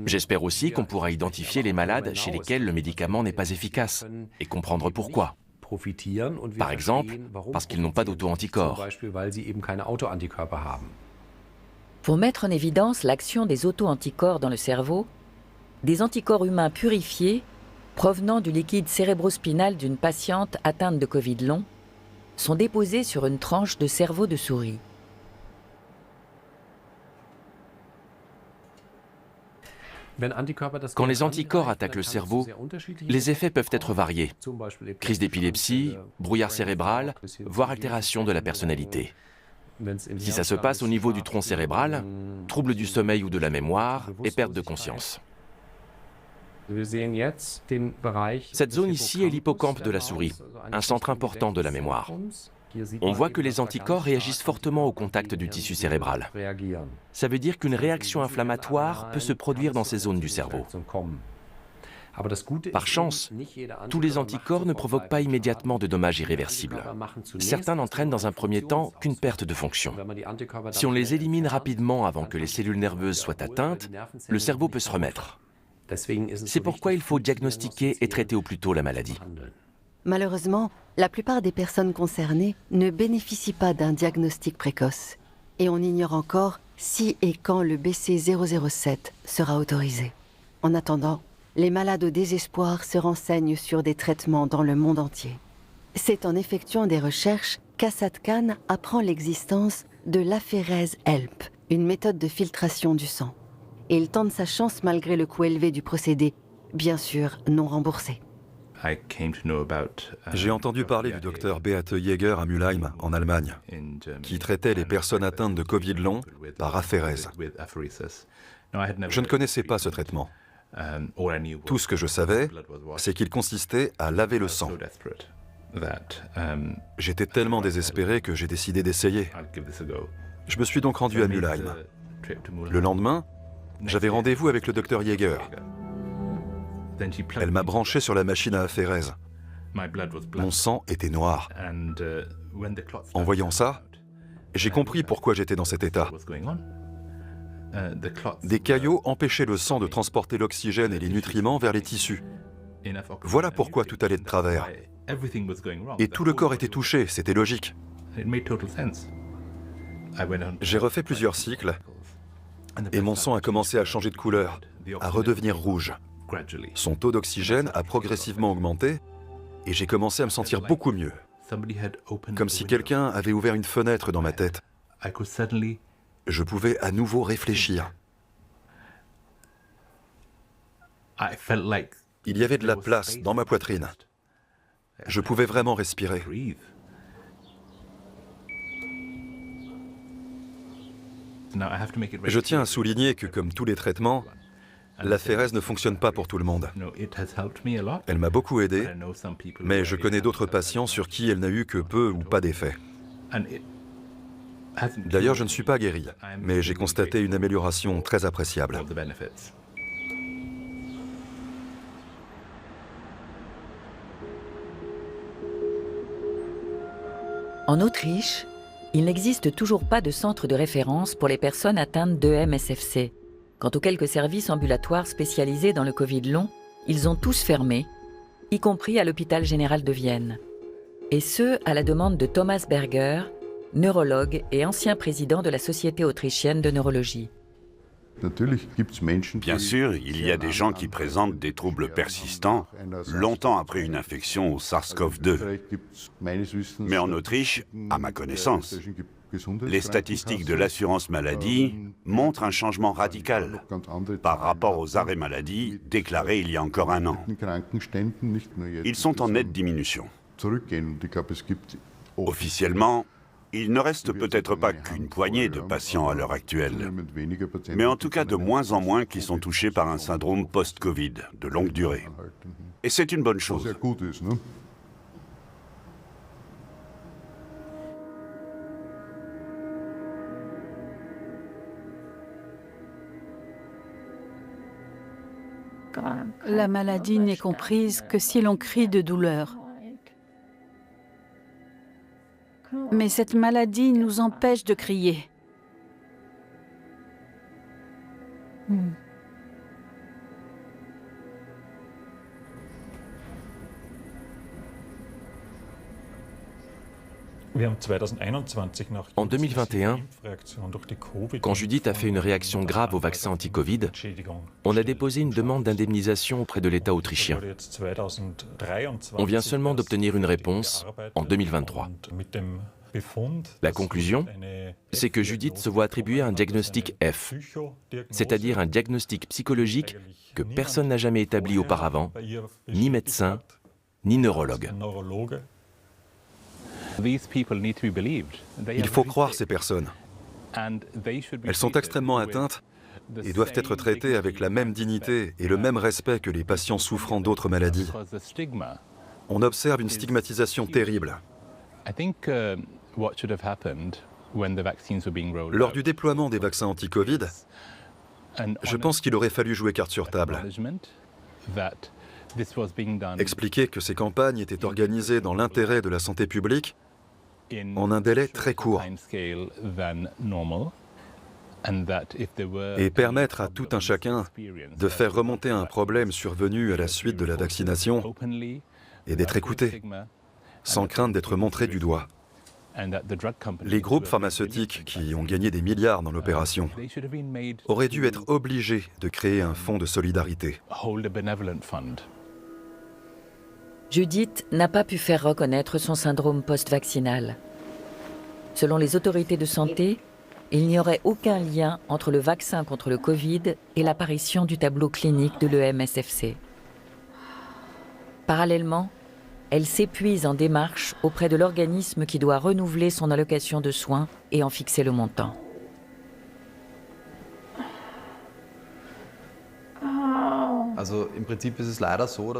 J'espère aussi qu'on pourra identifier les malades chez lesquels le médicament n'est pas efficace et comprendre pourquoi. Par exemple, parce qu'ils n'ont pas d'auto-anticorps. Pour mettre en évidence l'action des auto-anticorps dans le cerveau, des anticorps humains purifiés, provenant du liquide cérébrospinal d'une patiente atteinte de Covid long, sont déposés sur une tranche de cerveau de souris. Quand les anticorps attaquent le cerveau, les effets peuvent être variés. Crise d'épilepsie, brouillard cérébral, voire altération de la personnalité. Si ça se passe au niveau du tronc cérébral, trouble du sommeil ou de la mémoire et perte de conscience. Cette zone ici est l'hippocampe de la souris, un centre important de la mémoire. On voit que les anticorps réagissent fortement au contact du tissu cérébral. Ça veut dire qu'une réaction inflammatoire peut se produire dans ces zones du cerveau. Par chance, tous les anticorps ne provoquent pas immédiatement de dommages irréversibles. Certains n'entraînent dans un premier temps qu'une perte de fonction. Si on les élimine rapidement avant que les cellules nerveuses soient atteintes, le cerveau peut se remettre. C'est pourquoi il faut diagnostiquer et traiter au plus tôt la maladie. Malheureusement, la plupart des personnes concernées ne bénéficient pas d'un diagnostic précoce et on ignore encore si et quand le BC007 sera autorisé. En attendant, les malades au désespoir se renseignent sur des traitements dans le monde entier. C'est en effectuant des recherches qu'Assad Khan apprend l'existence de l'aphérèse HELP, une méthode de filtration du sang. Et il tente sa chance malgré le coût élevé du procédé, bien sûr non remboursé. J'ai entendu parler du docteur Beate Jäger à Mülheim, en Allemagne, qui traitait les personnes atteintes de Covid long par aphérèse. Je ne connaissais pas ce traitement. Tout ce que je savais, c'est qu'il consistait à laver le sang. J'étais tellement désespéré que j'ai décidé d'essayer. Je me suis donc rendu à Mülheim. Le lendemain, j'avais rendez-vous avec le docteur Jäger. Elle m'a branché sur la machine à aphérèse. Mon sang était noir. En voyant ça, j'ai compris pourquoi j'étais dans cet état. Des caillots empêchaient le sang de transporter l'oxygène et les nutriments vers les tissus. Voilà pourquoi tout allait de travers. Et tout le corps était touché, c'était logique. J'ai refait plusieurs cycles et mon sang a commencé à changer de couleur, à redevenir rouge. Son taux d'oxygène a progressivement augmenté et j'ai commencé à me sentir beaucoup mieux. Comme si quelqu'un avait ouvert une fenêtre dans ma tête. Je pouvais à nouveau réfléchir. Il y avait de la place dans ma poitrine. Je pouvais vraiment respirer. Je tiens à souligner que, comme tous les traitements, l'aphérèse ne fonctionne pas pour tout le monde. Elle m'a beaucoup aidé, mais je connais d'autres patients sur qui elle n'a eu que peu ou pas d'effet. D'ailleurs, je ne suis pas guéri, mais j'ai constaté une amélioration très appréciable. En Autriche, il n'existe toujours pas de centre de référence pour les personnes atteintes d'EM-SFC. Quant aux quelques services ambulatoires spécialisés dans le Covid long, ils ont tous fermé, y compris à l'hôpital général de Vienne. Et ce, à la demande de Thomas Berger, neurologue et ancien président de la Société autrichienne de neurologie. Bien sûr, il y a des gens qui présentent des troubles persistants longtemps après une infection au SARS-CoV-2. Mais en Autriche, à ma connaissance, les statistiques de l'assurance maladie montrent un changement radical par rapport aux arrêts maladie déclarés il y a encore un an. Ils sont en nette diminution. Officiellement, il ne reste peut-être pas qu'une poignée de patients à l'heure actuelle, mais en tout cas de moins en moins qui sont touchés par un syndrome post-Covid de longue durée. Et c'est une bonne chose. La maladie n'est comprise que si l'on crie de douleur. Mais cette maladie nous empêche de crier. En 2021, quand Judith a fait une réaction grave au vaccin anti-Covid, on a déposé une demande d'indemnisation auprès de l'État autrichien. On vient seulement d'obtenir une réponse en 2023. La conclusion, c'est que Judith se voit attribuer un diagnostic F, c'est-à-dire un diagnostic psychologique que personne n'a jamais établi auparavant, ni médecin, ni neurologue. Il faut croire ces personnes. Elles sont extrêmement atteintes et doivent être traitées avec la même dignité et le même respect que les patients souffrant d'autres maladies. On observe une stigmatisation terrible. Lors du déploiement des vaccins anti-Covid, je pense qu'il aurait fallu jouer carte sur table. Expliquer que ces campagnes étaient organisées dans l'intérêt de la santé publique en un délai très court et permettre à tout un chacun de faire remonter un problème survenu à la suite de la vaccination et d'être écouté, sans crainte d'être montré du doigt. Les groupes pharmaceutiques qui ont gagné des milliards dans l'opération auraient dû être obligés de créer un fonds de solidarité. Judith n'a pas pu faire reconnaître son syndrome post-vaccinal. Selon les autorités de santé, il n'y aurait aucun lien entre le vaccin contre le Covid et l'apparition du tableau clinique de l'EM-SFC. Parallèlement, elle s'épuise en démarches auprès de l'organisme qui doit renouveler son allocation de soins et en fixer le montant.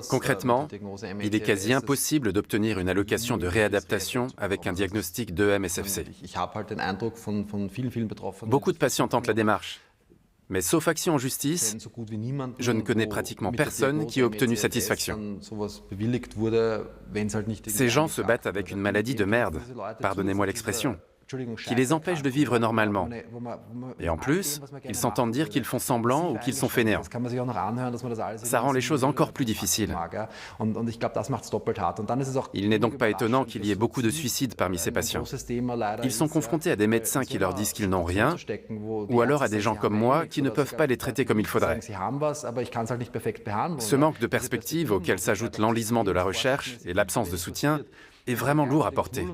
Concrètement, il est quasi impossible d'obtenir une allocation de réadaptation avec un diagnostic d'EM-SFC. Beaucoup de patients tentent la démarche, mais sauf action en justice, je ne connais pratiquement personne qui ait obtenu satisfaction. Ces gens se battent avec une maladie de merde, pardonnez-moi l'expression, qui les empêche de vivre normalement. Et en plus, ils s'entendent dire qu'ils font semblant ou qu'ils sont fainéants. Ça rend les choses encore plus difficiles. Il n'est donc pas étonnant qu'il y ait beaucoup de suicides parmi ces patients. Ils sont confrontés à des médecins qui leur disent qu'ils n'ont rien, ou alors à des gens comme moi qui ne peuvent pas les traiter comme il faudrait. Ce manque de perspective auquel s'ajoute l'enlisement de la recherche et l'absence de soutien est vraiment lourd à porter.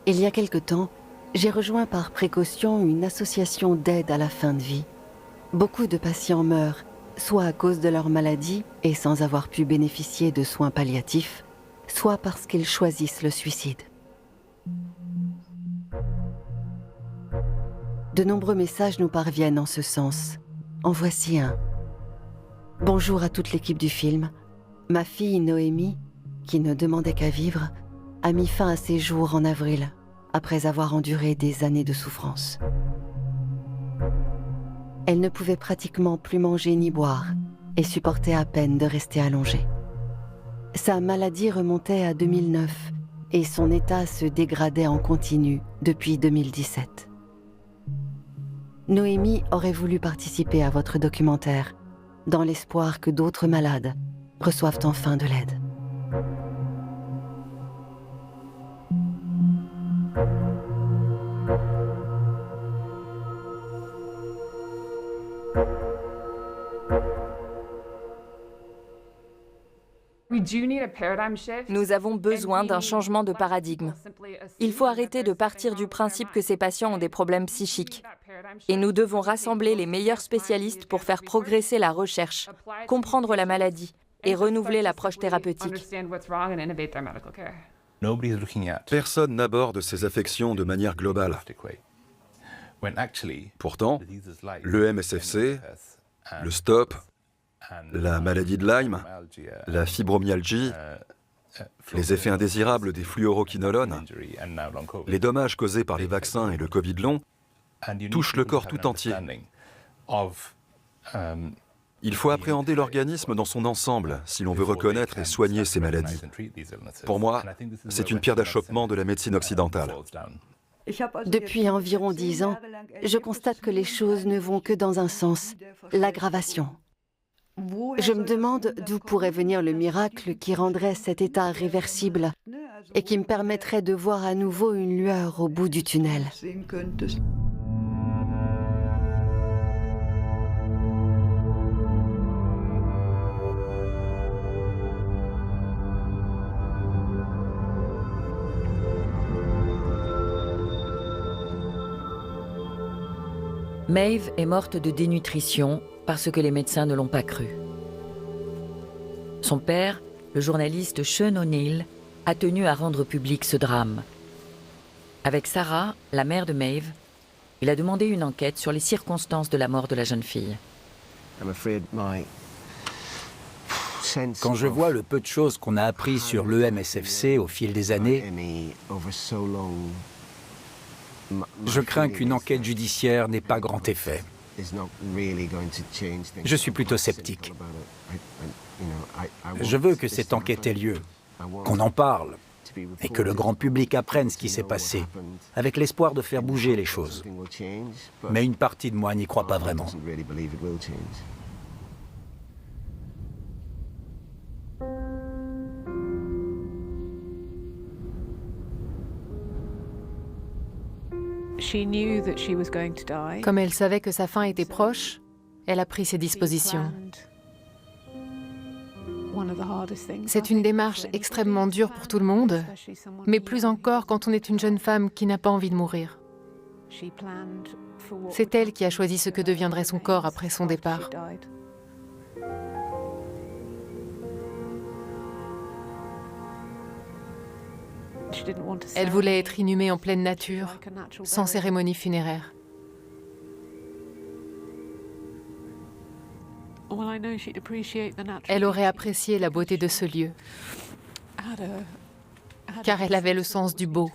Il y a quelque temps, j'ai rejoint par précaution une association d'aide à la fin de vie. Beaucoup de patients meurent, soit à cause de leur maladie et sans avoir pu bénéficier de soins palliatifs, soit parce qu'ils choisissent le suicide. De nombreux messages nous parviennent en ce sens. En voici un. Bonjour à toute l'équipe du film. Ma fille Noémie, qui ne demandait qu'à vivre, a mis fin à ses jours en avril, après avoir enduré des années de souffrance. Elle ne pouvait pratiquement plus manger ni boire et supportait à peine de rester allongée. Sa maladie remontait à 2009 et son état se dégradait en continu depuis 2017. Noémie aurait voulu participer à votre documentaire, dans l'espoir que d'autres malades reçoivent enfin de l'aide. Nous avons besoin d'un changement de paradigme. Il faut arrêter de partir du principe que ces patients ont des problèmes psychiques. Et nous devons rassembler les meilleurs spécialistes pour faire progresser la recherche, comprendre la maladie et renouveler l'approche thérapeutique. Personne n'aborde ces affections de manière globale. Pourtant, l'EM-SFC, le STOP, la maladie de Lyme, la fibromyalgie, les effets indésirables des fluoroquinolones, les dommages causés par les vaccins et le Covid long touchent le corps tout entier. Il faut appréhender l'organisme dans son ensemble si l'on veut reconnaître et soigner ces maladies. Pour moi, c'est une pierre d'achoppement de la médecine occidentale. Depuis environ 10 ans, je constate que les choses ne vont que dans un sens, l'aggravation. Je me demande d'où pourrait venir le miracle qui rendrait cet état réversible et qui me permettrait de voir à nouveau une lueur au bout du tunnel. Maeve est morte de dénutrition parce que les médecins ne l'ont pas cru. Son père, le journaliste Sean O'Neill, a tenu à rendre public ce drame. Avec Sarah, la mère de Maeve, il a demandé une enquête sur les circonstances de la mort de la jeune fille. Quand je vois le peu de choses qu'on a appris sur l'EM-SFC au fil des années, je crains qu'une enquête judiciaire n'ait pas grand effet. Je suis plutôt sceptique. Je veux que cette enquête ait lieu, qu'on en parle, et que le grand public apprenne ce qui s'est passé, avec l'espoir de faire bouger les choses. Mais une partie de moi n'y croit pas vraiment. Comme elle savait que sa fin était proche, elle a pris ses dispositions. C'est une démarche extrêmement dure pour tout le monde, mais plus encore quand on est une jeune femme qui n'a pas envie de mourir. C'est elle qui a choisi ce que deviendrait son corps après son départ. Elle voulait être inhumée en pleine nature, sans cérémonie funéraire. Elle aurait apprécié la beauté de ce lieu, car elle avait le sens du beau.